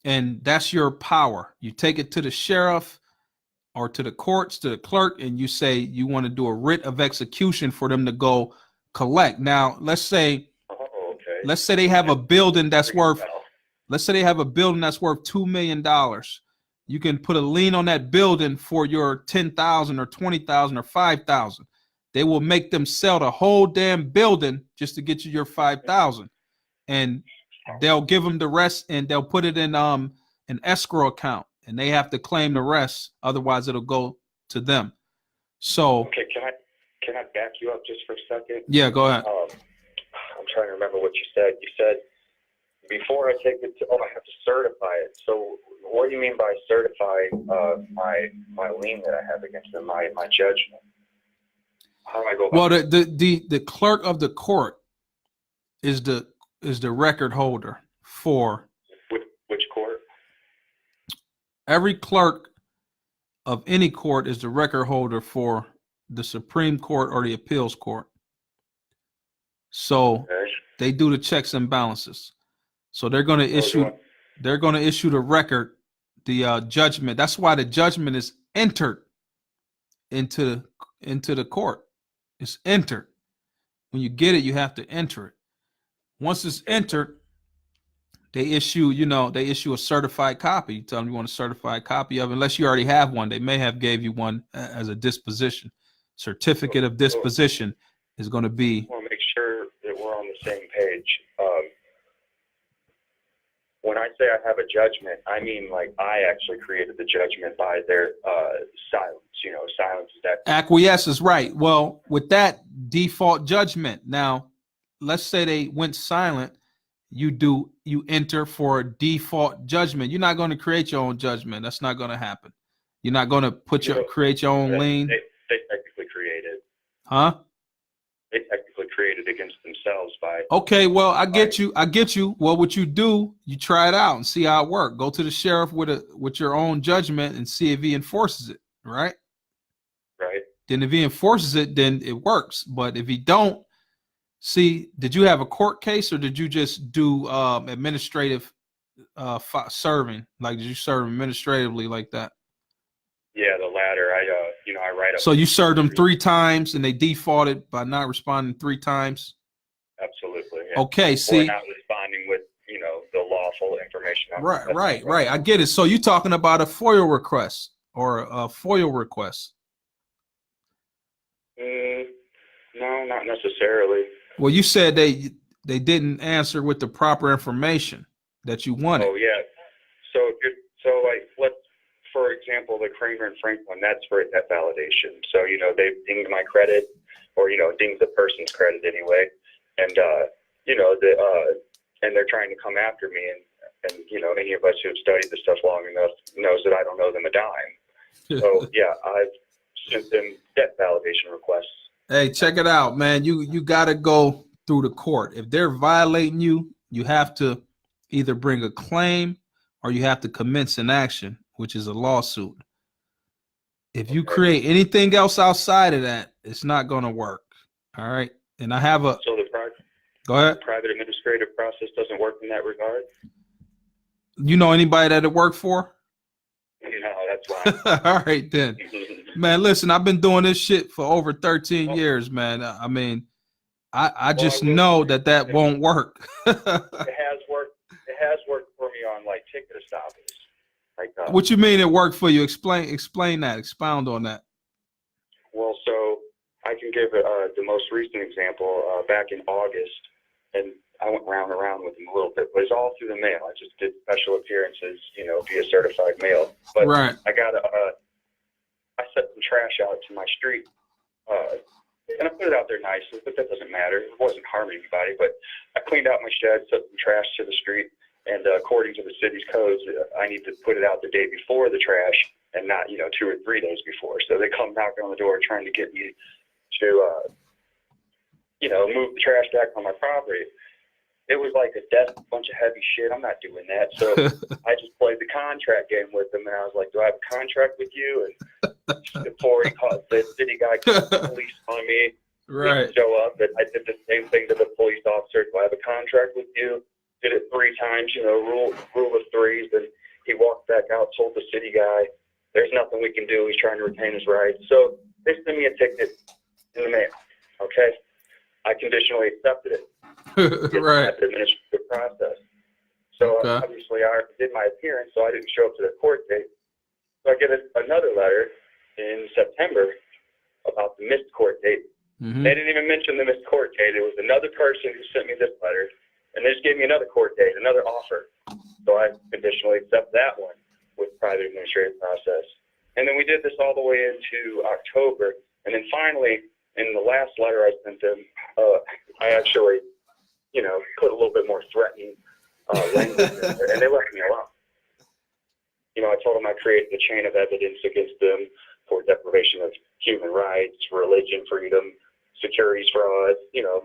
And that's your power. You take it to the sheriff or to the courts, to the clerk, and you say you want to do a writ of execution for them to go collect. Now, let's say they have a building that's worth, $2 million. You can put a lien on that building for your 10,000 or 20,000 or 5,000. They will make them sell the whole damn building just to get you your 5,000, and they'll give them the rest, and they'll put it in an escrow account, and they have to claim the rest. Otherwise, it'll go to them. So, okay, can I back you up just for a second? Yeah, go ahead. I'm trying to remember what you said. You said before I take it to, I have to certify it. So, what do you mean by certifying my lien that I have against them, my judgment? How do I go about Well, the clerk of the court is the record holder for which court? Every clerk of any court is the record holder for the Supreme Court or the appeals court. So they do the checks and balances. So they're going to issue the record, the judgment. That's why the judgment is entered into the court. It's entered. When you get it, you have to enter it. Once it's entered, they issue a certified copy. You tell them you want a certified copy of it, unless you already have one. They may have gave you one as a disposition. Certificate of disposition is going to be. I want to make sure that we're on the same page. When I say I have a judgment, I mean like I actually created the judgment by their silence. Silence is that. Acquiesce is right. Well, with that default judgment, now let's say they went silent. You enter for a default judgment. You're not going to create your own judgment. That's not going to happen. You're not going to create your own lien. They technically created. Huh? They technically created against themselves by. Okay, well, I get you. Well, what you do, you try it out and see how it works. Go to the sheriff with your own judgment and see if he enforces it. Right. Right. Then if he enforces it, then it works. But if he don't, see, did you have a court case or did you just do administrative serving? Like, did you serve administratively like that? Yeah, the latter. I write up. So you served them 3 times and they defaulted by not responding 3 times? Absolutely. Yeah. Okay, see. Or not responding with, the lawful information. Right. I get it. So you're talking about a FOIA request or a FOIA request? No, not necessarily. Well, you said they didn't answer with the proper information that you wanted. Oh yeah. For example, the Kramer and Franklin, that's for debt validation. So they dinged my credit, or dinged the person's credit anyway, and and they're trying to come after me, and any of us who have studied this stuff long enough knows that I don't owe them a dime. So yeah, I've sent them debt validation requests. Hey, check it out, man. You got to go through the court. If they're violating you, you have to either bring a claim or you have to commence an action, which is a lawsuit. If you create anything else outside of that, it's not going to work. All right. And I have a. So go ahead. The private administrative process doesn't work in that regard. You know anybody that it worked for? No, that's why. All right, then. Man, listen, I've been doing this shit for over 13 years, man. I mean, I just know that won't work. It has worked. It has worked for me on like ticket estoppels. Like, what you mean it worked for you? Explain that. Expound on that. Well, so I can give the most recent example. Back in August, and I went round and round with him a little bit, but it's all through the mail. I just did special appearances, via certified mail. But right. I set some trash out to my street, and I put it out there nicely, but that doesn't matter. It wasn't harming anybody, but I cleaned out my shed, set some trash to the street, and according to the city's codes, I need to put it out the day before the trash and not, 2 or 3 days before. So they come knocking on the door trying to get me to, move the trash back on my property. It was like a bunch of heavy shit. I'm not doing that. So I just played the contract game with them, and I was like, do I have a contract with you? And before the city guy called the police on me, right, show up, and I did the same thing to the police officer. Do I have a contract with you? Did it 3 times, rule of threes. And he walked back out, told the city guy There's nothing we can do. He's trying to retain his rights. So they sent me a ticket in the mail. Okay. I conditionally accepted it. Right. At the administrative process. So obviously I already did my appearance, so I didn't show up to the court date. So I get another letter in September about the missed court date. Mm-hmm. They didn't even mention the missed court date. It was another person who sent me this letter, and they just gave me another court date, another offer. So I conditionally accept that one with private administrative process. And then we did this all the way into October. And then finally, in the last letter I sent them, I actually, put a little bit more threatening language in there, and they left me alone. I told them I created a chain of evidence against them for deprivation of human rights, religion freedom, securities fraud,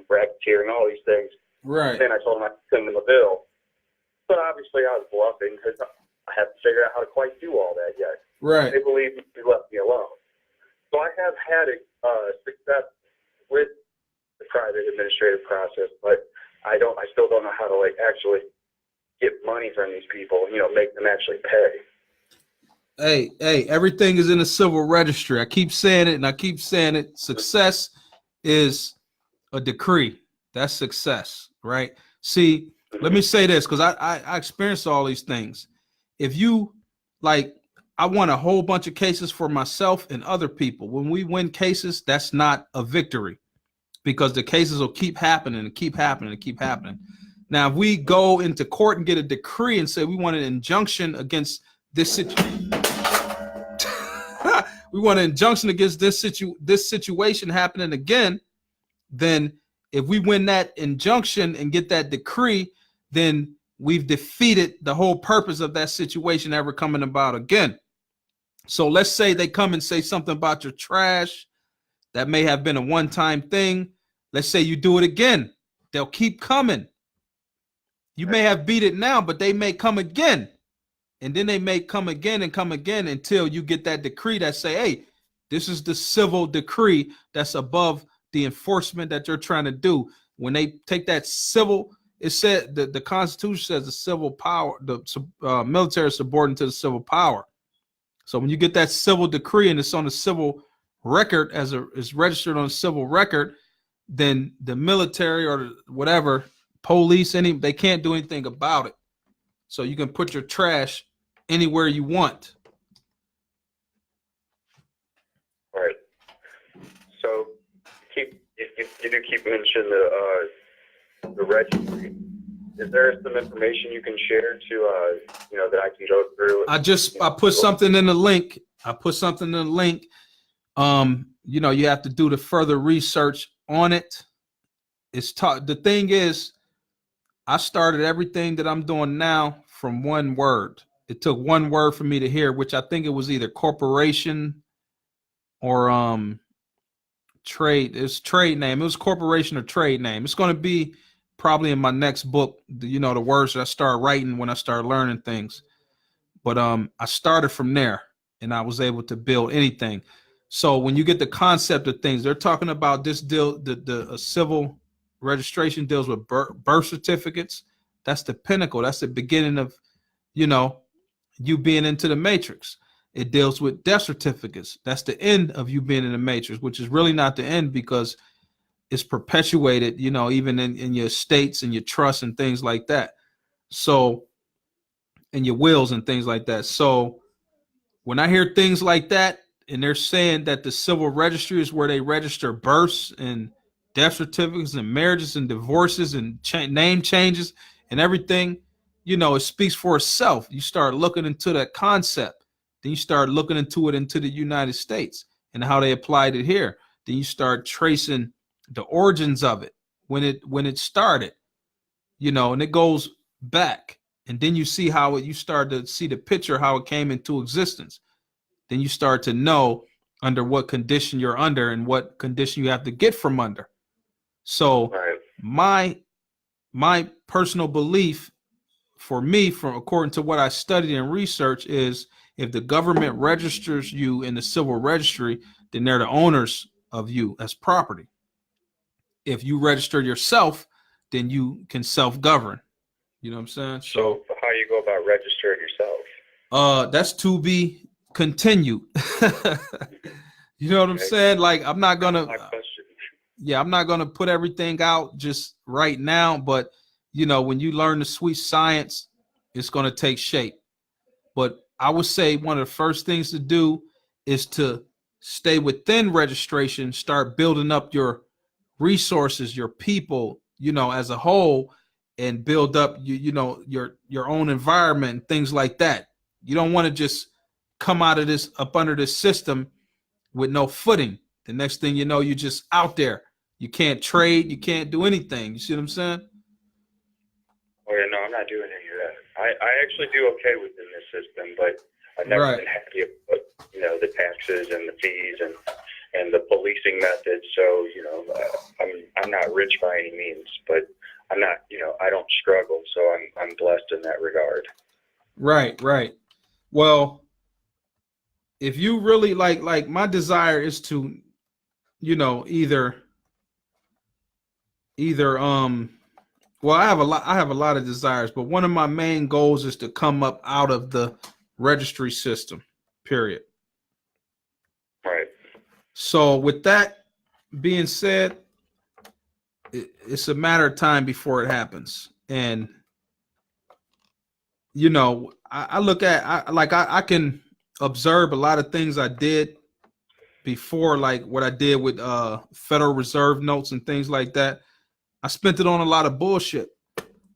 racketeering, all these things. Right. And then I told them I'd send them a bill. But obviously I was bluffing because I haven't figured out how to quite do all that yet. Right. They believe they left me alone. So I have had success with the private administrative process, but I still don't know how to actually get money from these people, make them actually pay. Hey, everything is in the civil registry. I keep saying it and I keep saying it. Success is a decree. That's success, right? See, let me say this, because I experienced all these things. If you I won a whole bunch of cases for myself and other people. When we win cases, that's not a victory, because the cases will keep happening and keep happening and keep happening. Now, if we go into court and get a decree and say we want an injunction against this situation, we want an injunction against this situation happening again, then if we win that injunction and get that decree, then we've defeated the whole purpose of that situation ever coming about again. So let's say they come and say something about your trash that may have been a one-time thing. Let's say you do it again. They'll keep coming. You may have beat it now, but they may come again. And then they may come again and come again until you get that decree that say, hey, this is the civil decree that's above the enforcement that you're trying to do. When they take that civil, it said that the Constitution says the civil power, the military is subordinate to the civil power. So when you get that civil decree and it's on the civil record it's registered on a civil record, then the military or whatever, police, they can't do anything about it. So you can put your trash anywhere you want. Right. So you do keep mentioning the registry. Is there some information you can share to that I can go through? I put something in the link. You have to do the further research on it. The thing is, I started everything that I'm doing now from one word. It took one word for me to hear, which I think it was either corporation or trade. It's trade name. It was corporation or trade name. It's going to be probably in my next book, the words that I start writing when I start learning things. But I started from there and I was able to build anything. So when you get the concept of things, they're talking about this deal, the civil registration deals with birth certificates. That's the pinnacle. That's the beginning of, you being into the matrix. It deals with death certificates. That's the end of you being in the matrix, which is really not the end, because it's perpetuated, even in your estates and your trusts and things like that. So, and your wills and things like that. So when I hear things like that, and they're saying that the civil registry is where they register births and death certificates and marriages and divorces and name changes and everything, it speaks for itself. You start looking into that concept. Then you start looking into the United States and how they applied it here. Then you start tracing the origins of it, when it started, and it goes back. And then you see how you start to see the picture, how it came into existence. Then you start to know under what condition you're under and what condition you have to get from under. So my personal belief, for me, according to what I studied and researched, is if the government registers you in the civil registry, then they're the owners of you as property. If you register yourself, then you can self-govern. You know what I'm saying? So how you go about registering yourself? That's to be continue. You know what I'm saying? Like, I'm not gonna, My question. I'm not gonna put everything out just right now, but you know, when you learn the sweet science, it's gonna take shape. But I would say one of the first things to do is to stay within registration, start building up your resources, your people, you know, as a whole, and build up your own environment and things like that. You don't want to just come out of this up under this system with no footing. The next thing you know, you're just out there. You can't trade, you can't do anything. You see what I'm saying? Oh yeah, no, I'm not doing any of that. I actually do okay within this system, but I've never been happy with, you know, the taxes and the fees and the policing methods. So, you know, I'm not rich by any means, but I'm not, you know, I don't struggle. So I'm blessed in that regard. Right. Well, if you really like my desire is to, you know, either well, I have a lot of desires, but one of my main goals is to come up out of the registry system, period. Right. So with that being said, it's a matter of time before it happens. And, you know, I look at, I can observe a lot of things I did before, like what I did with Federal Reserve notes and things like that. I spent it on a lot of bullshit,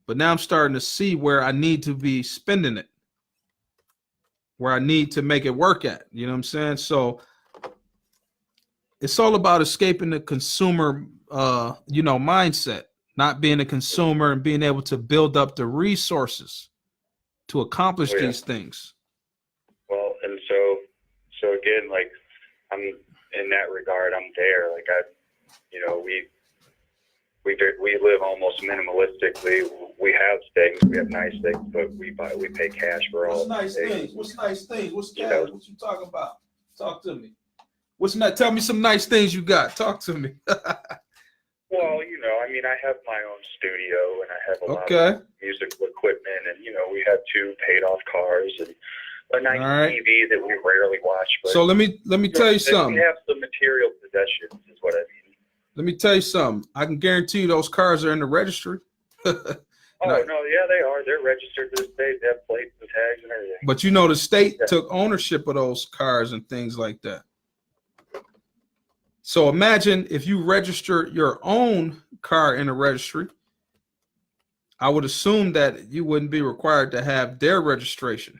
but now I'm starting to see where I need to be spending it, where I need to make it work at. You know what I'm saying? So it's all about escaping the consumer, you know, mindset, not being a consumer and being able to build up the resources to accomplish these things. Well, and so again, like I'm in that regard, I'm there. Like you know, we live almost minimalistically. We have things, we have nice things, but we pay cash for all. What's nice things? What's nice things? What's cash? You know, what you talking about? Talk to me. What's not? Tell me some nice things you got. Talk to me. Well, you know, I mean, I have my own studio and I have a lot of musical equipment, and you know, we have 2 paid-off cars and a nice TV that we rarely watch. But, so let me tell you something. We have some material possessions, is what I mean. Let me tell you something. I can guarantee you those cars are in the registry. Oh, no, yeah, they are. They're registered to the state. They have plates and tags and everything. But you know, the state took ownership of those cars and things like that. So imagine if you register your own car in a registry, I would assume that you wouldn't be required to have their registration.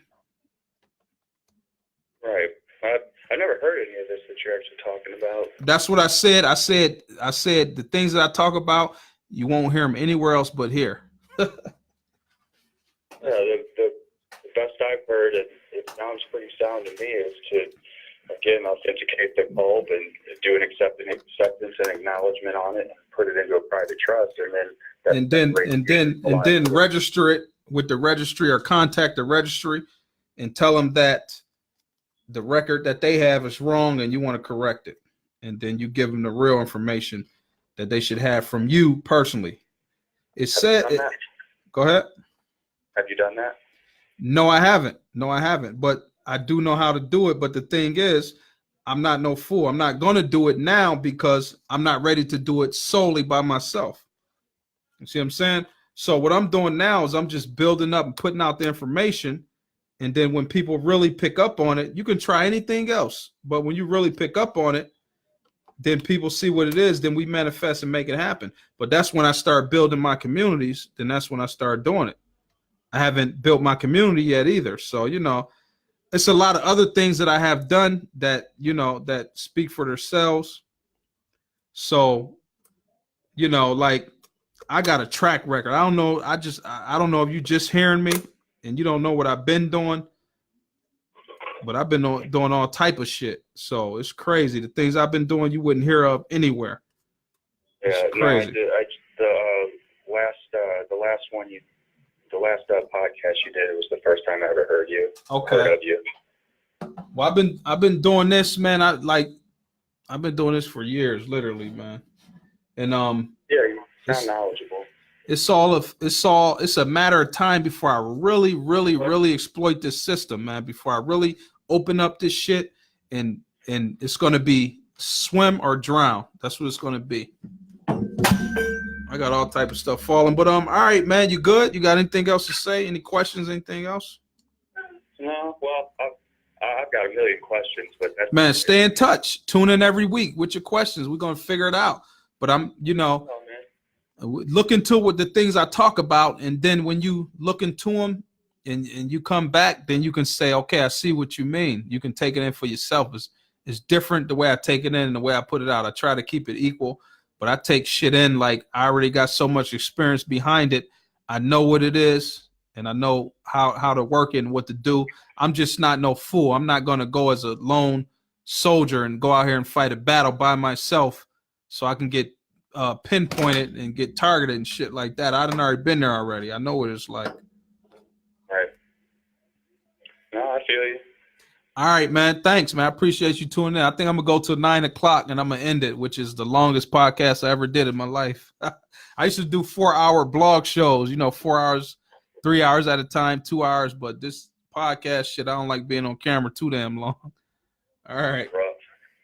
Right. I never heard any of this that you're actually talking about. That's what I said. I said the things that I talk about, you won't hear them anywhere else but here. Yeah, the best I've heard, and it sounds pretty sound to me, is to, again, authenticate the bulb and do an acceptance and acknowledgement on it, and put it into a private trust, and then register it with the registry, or contact the registry and tell them that the record that they have is wrong and you want to correct it. And then you give them the real information that they should have from you personally. It said, go ahead. Have you done that? No, I haven't. But I do know how to do it. But the thing is, I'm not no fool. I'm not going to do it now because I'm not ready to do it solely by myself. You see what I'm saying? So what I'm doing now is I'm just building up and putting out the information. And then when people really pick up on it, you can try anything else. But when you really pick up on it, then people see what it is. Then we manifest and make it happen. But that's when I start building my communities. Then that's when I start doing it. I haven't built my community yet either. So, you know, it's a lot of other things that I have done that, you know, that speak for themselves. So, you know, like I got a track record. I don't know. I don't know if you just hearing me and you don't know what I've been doing, but I've been doing all type of shit. So it's crazy. The things I've been doing, you wouldn't hear of anywhere. Yeah, it's crazy. No, the last podcast you did, it was the first time I ever heard you. Okay. Heard of you. Well, I've been doing this, man. I've been doing this for years, literally, man. And yeah, you sound knowledgeable. It's a matter of time before I really exploit this system, man. Before I really open up this shit, and it's gonna be swim or drown. That's what it's gonna be. I got all type of stuff falling, but all right, man, you good? You got anything else to say? Any questions? Anything else? No, well, I've got a million questions, but that's man, stay in touch. Tune in every week with your questions. We're gonna figure it out. But I'm, look into what the things I talk about, and then when you look into them and you come back, then you can say, okay, I see what you mean. You can take it in for yourself. It's different the way I take it in and the way I put it out. I try to keep it equal, but I take shit in like I already got so much experience behind it. I know what it is, and I know how to work it and what to do. I'm just not no fool. I'm not going to go as a lone soldier and go out here and fight a battle by myself so I can get pinpointed and get targeted and shit like that. I done already been there already. I know what it's like. Right. No, I feel you. All right, man. Thanks, man. I appreciate you tuning in. I think I'm going to go till 9 o'clock and I'm going to end it, which is the longest podcast I ever did in my life. I used to do 4-hour blog shows, 4 hours, 3 hours at a time, 2 hours. But this podcast shit, I don't like being on camera too damn long. All right. Rough.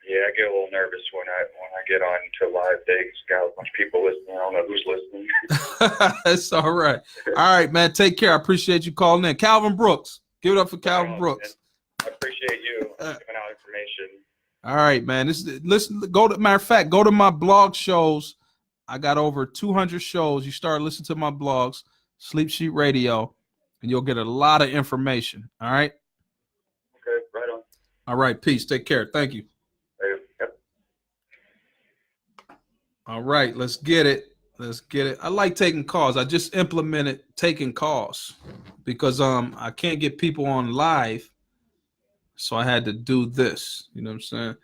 Yeah, I get a little nervous when I get on to live days. Got a bunch of people listening. I don't know who's listening. That's all right. All right, man. Take care. I appreciate you calling in. Calvin Brooks. Give it up for Calvin Brooks. I appreciate you giving out information. All right, man. Matter of fact, go to my blog shows. I got over 200 shows. You start listening to my blogs, Sleep Sheet Radio, and you'll get a lot of information. All right. Okay, right on. All right, peace. Take care. Thank you. Yep. All right, let's get it. I like taking calls. I just implemented taking calls because I can't get people on live, so I had to do this. You know what I'm saying?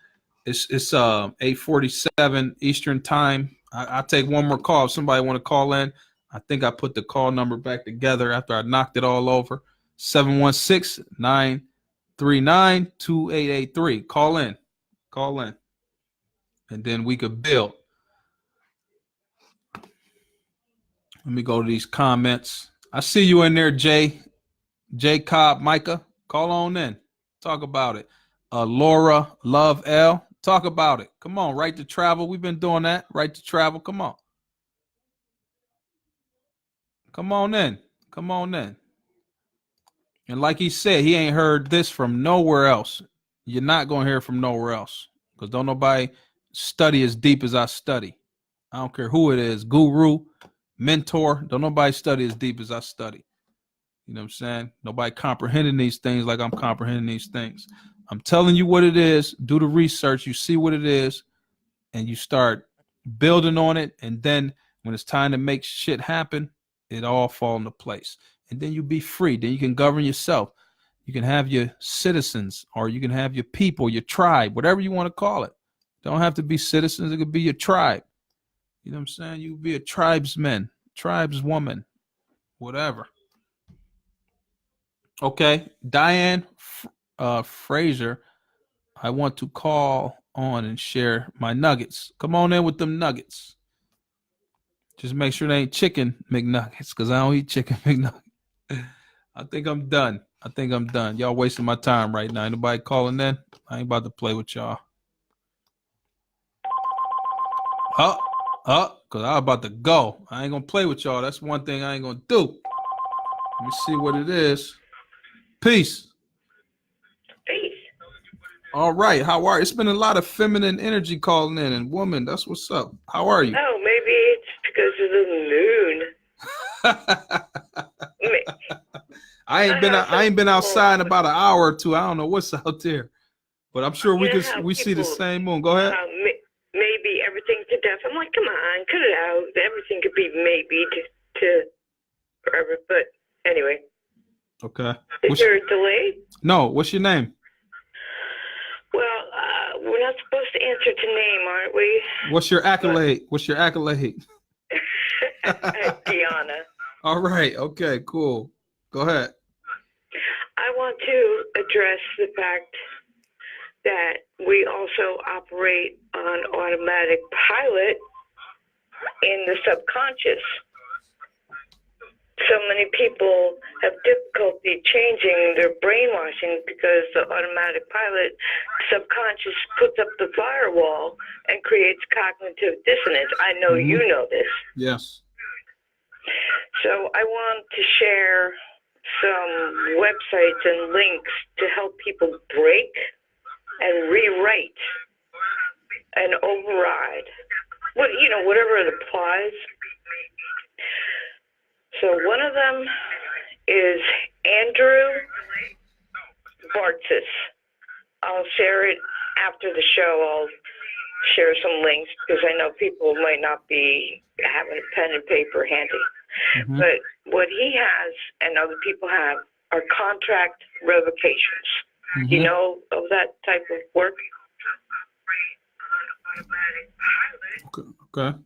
It's 8:47 Eastern time. I'll take one more call if somebody want to call in. I think I put the call number back together after I knocked it all over. 716-939-2883. Call in. And then we could build. Let me go to these comments. I see you in there, J Cobb, Micah. Call on in. Talk about it. Laura Love L. Talk about it. Come on, Right to Travel. We've been doing that. Right to Travel. Come on. Come on in. And like he said, he ain't heard this from nowhere else. You're not going to hear from nowhere else because don't nobody study as deep as I study. I don't care who it is, guru, mentor. Don't nobody study as deep as I study. You know what I'm saying? Nobody comprehending these things like I'm comprehending these things. I'm telling you what it is. Do the research. You see what it is, and you start building on it. And then when it's time to make shit happen, it all fall into place. And then you be free. Then you can govern yourself. You can have your citizens, or you can have your people, your tribe, whatever you want to call it. Don't have to be citizens. It could be your tribe. You know what I'm saying? You could be a tribesman, tribeswoman, whatever. Okay, Diane Fraser, I want to call on and share my nuggets. Come on in with them nuggets. Just make sure they ain't chicken McNuggets, because I don't eat chicken McNuggets. I think I'm done. Y'all wasting my time right now. Anybody calling in? I ain't about to play with y'all. Because I'm about to go. I ain't going to play with y'all. That's one thing I ain't going to do. Let me see what it is. Peace. All right. How are you? It's been a lot of feminine energy calling in, and woman, that's what's up. How are you? Oh, maybe it's because of the moon. I ain't been outside in about an hour or two. I don't know what's out there, but I'm sure we see the same moon. Go ahead. Maybe everything's to death. I'm like, come on, cut it out. Everything could be maybe to forever. But anyway. Okay. Is there a delay? No. What's your name? Well, we're not supposed to answer to name, aren't we? What's your accolade? Deanna. All right. Okay, cool. Go ahead. I want to address the fact that we also operate on automatic pilot in the subconscious. so many people have difficulty changing their brainwashing because the automatic pilot subconscious puts up the firewall and creates cognitive dissonance. I know you know this. Yes. So I want to share some websites and links to help people break and rewrite and override, whatever it applies. So one of them is Andrew Bartzis. I'll share it after the show. I'll share some links because I know people might not be having a pen and paper handy. Mm-hmm. But what he has and other people have are contract revocations. Mm-hmm. You know of that type of work? Okay.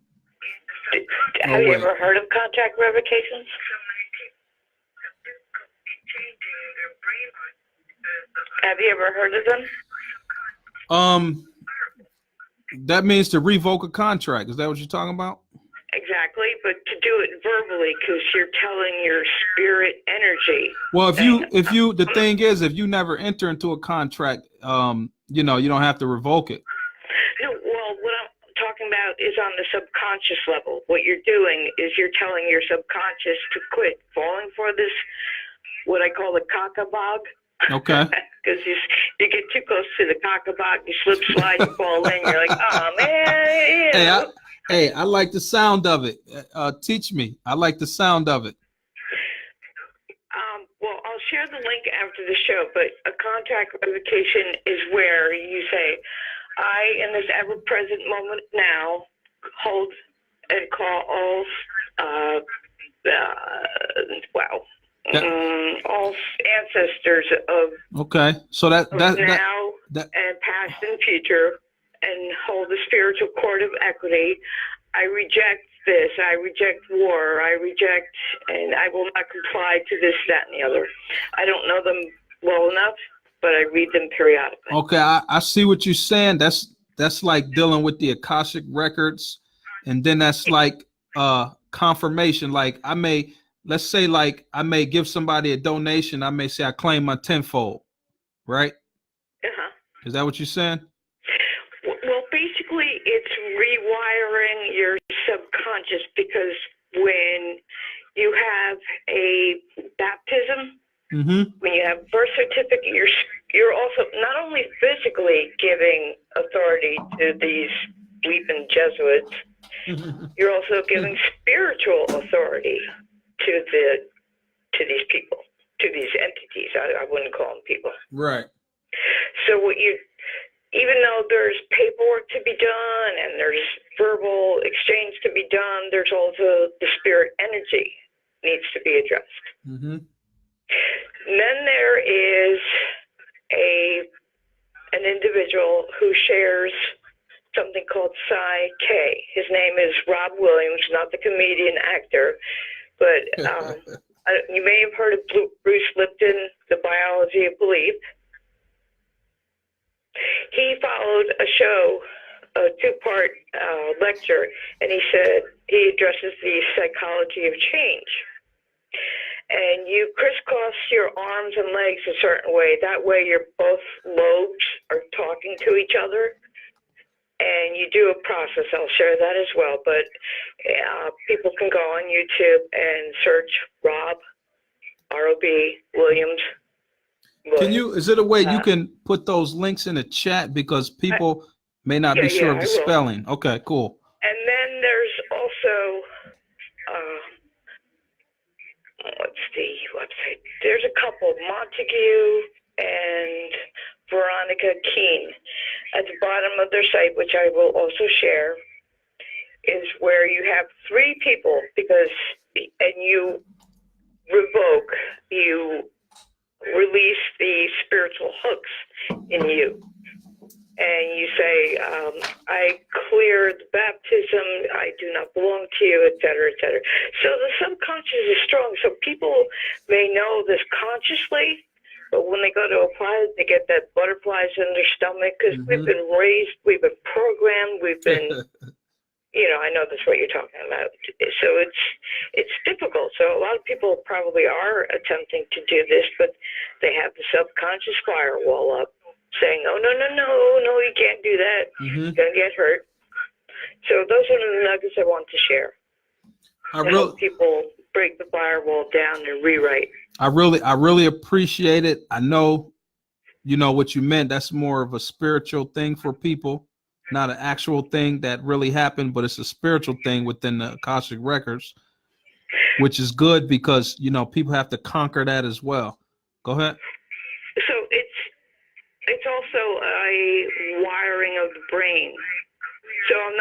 Have you ever heard of contract revocations? Have you ever heard of them? That means to revoke a contract. Is that what you're talking about? Exactly, but to do it verbally because you're telling your spirit energy. Well, the thing is, if you never enter into a contract, you don't have to revoke it. No, well, what I'm talking about is on the subconscious level. What you're doing is you're telling your subconscious to quit falling for this, what I call the cockabog. Okay. Because you get too close to the cockabog, you slip, slide, you fall in. You're like, oh man. Hey, I like the sound of it. Teach me. I like the sound of it. Well, I'll share the link after the show, but a contract revocation is where you say, I, in this ever-present moment now, hold and call all, all ancestors of okay. So that now and past and future, and hold the spiritual cord of equity. I reject this. I reject war. I reject, and I will not comply to this, that, and the other. I don't know them well enough, but I read them periodically. Okay, I see what you're saying. That's like dealing with the Akashic records, and then that's like confirmation. Like I may give somebody a donation. I may say I claim my tenfold, right? Is that what you're saying? Well, basically, it's rewiring your subconscious because when you have a baptism, when you have birth certificate, you're also not only physically giving authority to these weeping Jesuits, you're also giving spiritual authority to these people, to these entities. I wouldn't call them people. Right. So even though there's paperwork to be done and there's verbal exchange to be done, there's also the spirit energy needs to be addressed. Mm-hmm. And then there is an individual who shares something called Psi K. His name is Rob Williams, not the comedian actor, but you may have heard of Bruce Lipton, The Biology of Belief. He followed a show, a two-part lecture, and he said he addresses the psychology of change. And you crisscross your arms and legs a certain way. That way your both lobes are talking to each other. And you do a process. I'll share that as well. But people can go on YouTube and search Rob, R-O-B, Williams. Is it a way you can put those links in the chat because people may not be sure of the spelling? Okay, cool. And then there's also, what's the website? There's a couple, Montague and Veronica Keene. At the bottom of their site, which I will also share, is where you have three people and you revoke, you release the spiritual hooks in you. And you say, I clear the baptism, I do not belong to you, et cetera, et cetera. So the subconscious is strong. So people may know this consciously, but when they go to apply it, they get that butterflies in their stomach because we've been raised, we've been programmed, we've been I know that's what you're talking about. So it's difficult. So a lot of people probably are attempting to do this, but they have the subconscious firewall up saying, oh, no, you can't do that. You're going to get hurt. So those are the nuggets I want to share. Help people break the firewall down and rewrite. I really appreciate it. I know, what you meant. That's more of a spiritual thing for people, not an actual thing that really happened, but it's a spiritual thing within the Akashic records, which is good because, people have to conquer that as well. Go ahead. So it's also a wiring of the brain. So I'm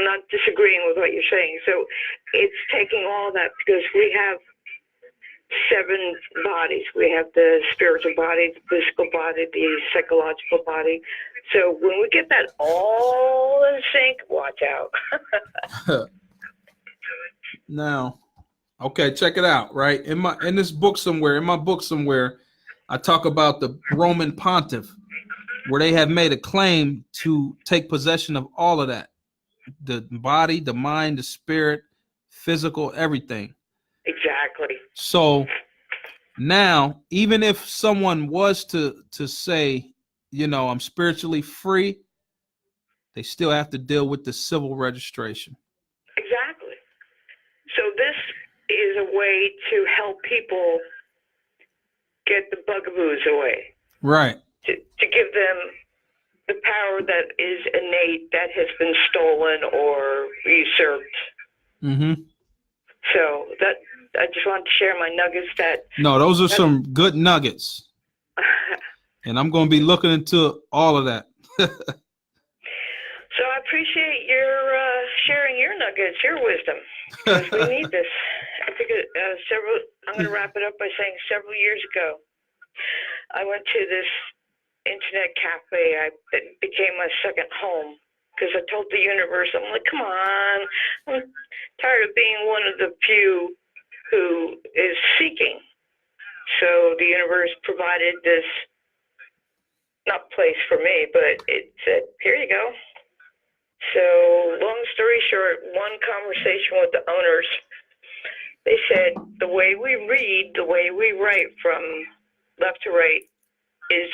not disagreeing with what you're saying. So it's taking all that because we have 7 bodies. We have the spiritual body, the physical body, the psychological body. So when we get that all in sync, watch out. Now, okay, check it out. Right in my book somewhere, I talk about the Roman Pontiff, where they have made a claim to take possession of all of that, the body, the mind, the spirit, physical, everything. Exactly. So now, even if someone was to say, I'm spiritually free, they still have to deal with the civil registration. Exactly. So this is a way to help people get the bugaboos away. Right. To give them the power that is innate that has been stolen or usurped. Mm-hmm. So that I just wanted to share my nuggets. No, those are some good nuggets, and I'm going to be looking into all of that. So I appreciate your sharing your nuggets, your wisdom, because we need this. I think I'm going to wrap it up by saying several years ago, I went to this internet cafe. It became my second home because I told the universe, I'm like, come on, I'm tired of being one of the few who is seeking. So the universe provided this, not place for me, but it said, here you go. So long story short, one conversation with the owners, they said, the way we read, the way we write from left to right is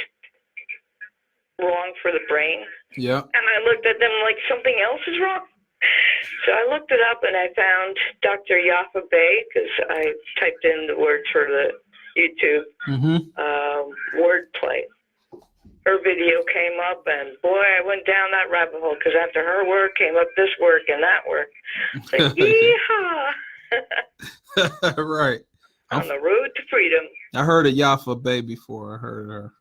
wrong for the brain. Yeah. And I looked at them like something else is wrong. So I looked it up and I found Dr. Yafa Bay because I typed in the words for the YouTube wordplay. Her video came up and boy, I went down that rabbit hole because after her work came up this work and that work. Like, yeehaw! Right. On the road to freedom. I heard of Yafa Bay before. I heard her.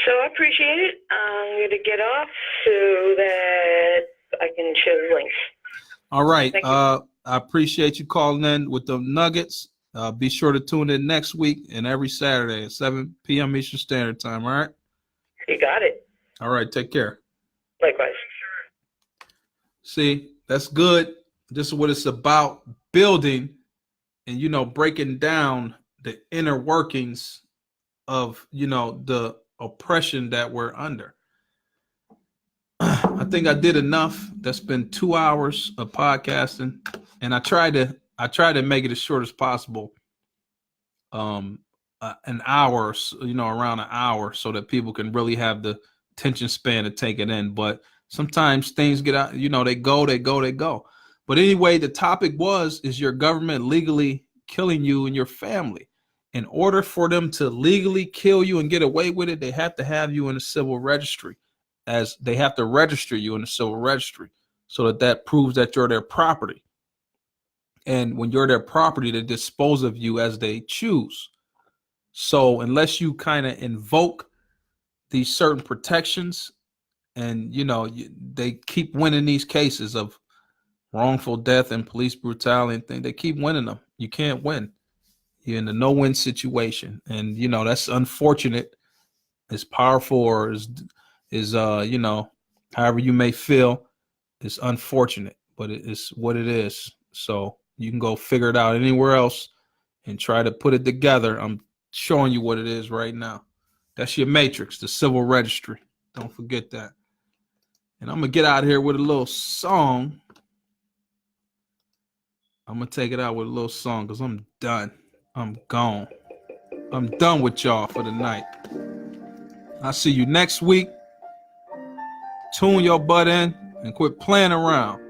So I appreciate it. I'm going to get off so that I can share the links. All right. I appreciate you calling in with the nuggets. Be sure to tune in next week and every Saturday at 7 p.m. Eastern Standard Time. All right? You got it. All right. Take care. Likewise. See, that's good. This is what it's about, building and, breaking down the inner workings of, the oppression that we're under. I think I did enough. That's been 2 hours of podcasting, and I try to make it as short as possible. An hour, around an hour, so that people can really have the attention span to take it in. But sometimes things get out, they go. But anyway, the topic is your government legally killing you and your family. In order for them to legally kill you and get away with it, they have to have you in the civil registry, as they have to register you in the civil registry so that proves that you're their property. And when you're their property, they dispose of you as they choose. So unless you kind of invoke these certain protections and, they keep winning these cases of wrongful death and police brutality and things, they keep winning them. You can't win. You're in a no-win situation. And, that's unfortunate. It's powerful or is however you may feel, it's unfortunate, but it's what it is. So you can go figure it out anywhere else and try to put it together. I'm showing you what it is right now. That's your matrix, the civil registry. Don't forget that. And I'm going to get out of here with a little song. I'm going to take it out with a little song because I'm done. I'm gone. I'm done with y'all for the night. I'll see you next week. Tune your butt in and quit playing around.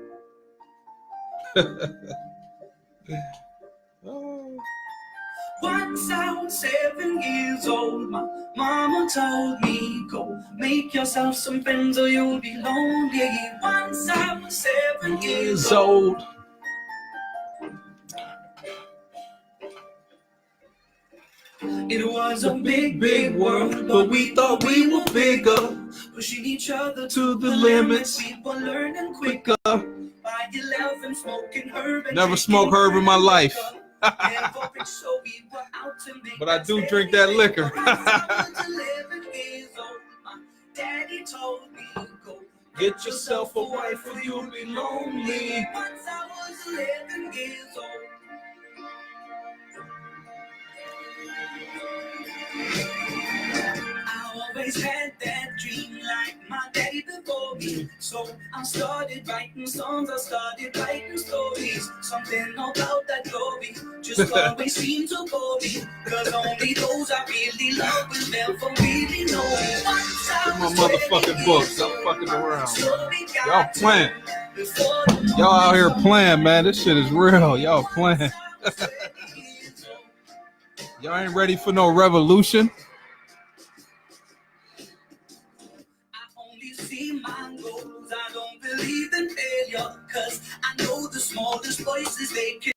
Once I was 7 years old, my mama told me, go make yourself some friends or you'll be lonely. Once I was 7 years old. It was a big, big world, but we thought we were bigger. Pushing each other to the limits, we were learning quicker. By 11, smoking herb. Never smoked herb in my life. But I do drink that liquor. Daddy told me, go get yourself a wife or you'll be lonely. Once I was 11 years old. I always had that dream like my daddy before me. So I started writing songs, I started writing stories. Something about that glory just always seemed to bore me. Cause only those I really love will never really know. My motherfucking books, I'm fucking around. Y'all playing. Y'all out here playing, man. This shit is real. Y'all playing. Y'all ain't ready for no revolution. My goals, I don't believe in failure, cause I know the smallest voices they can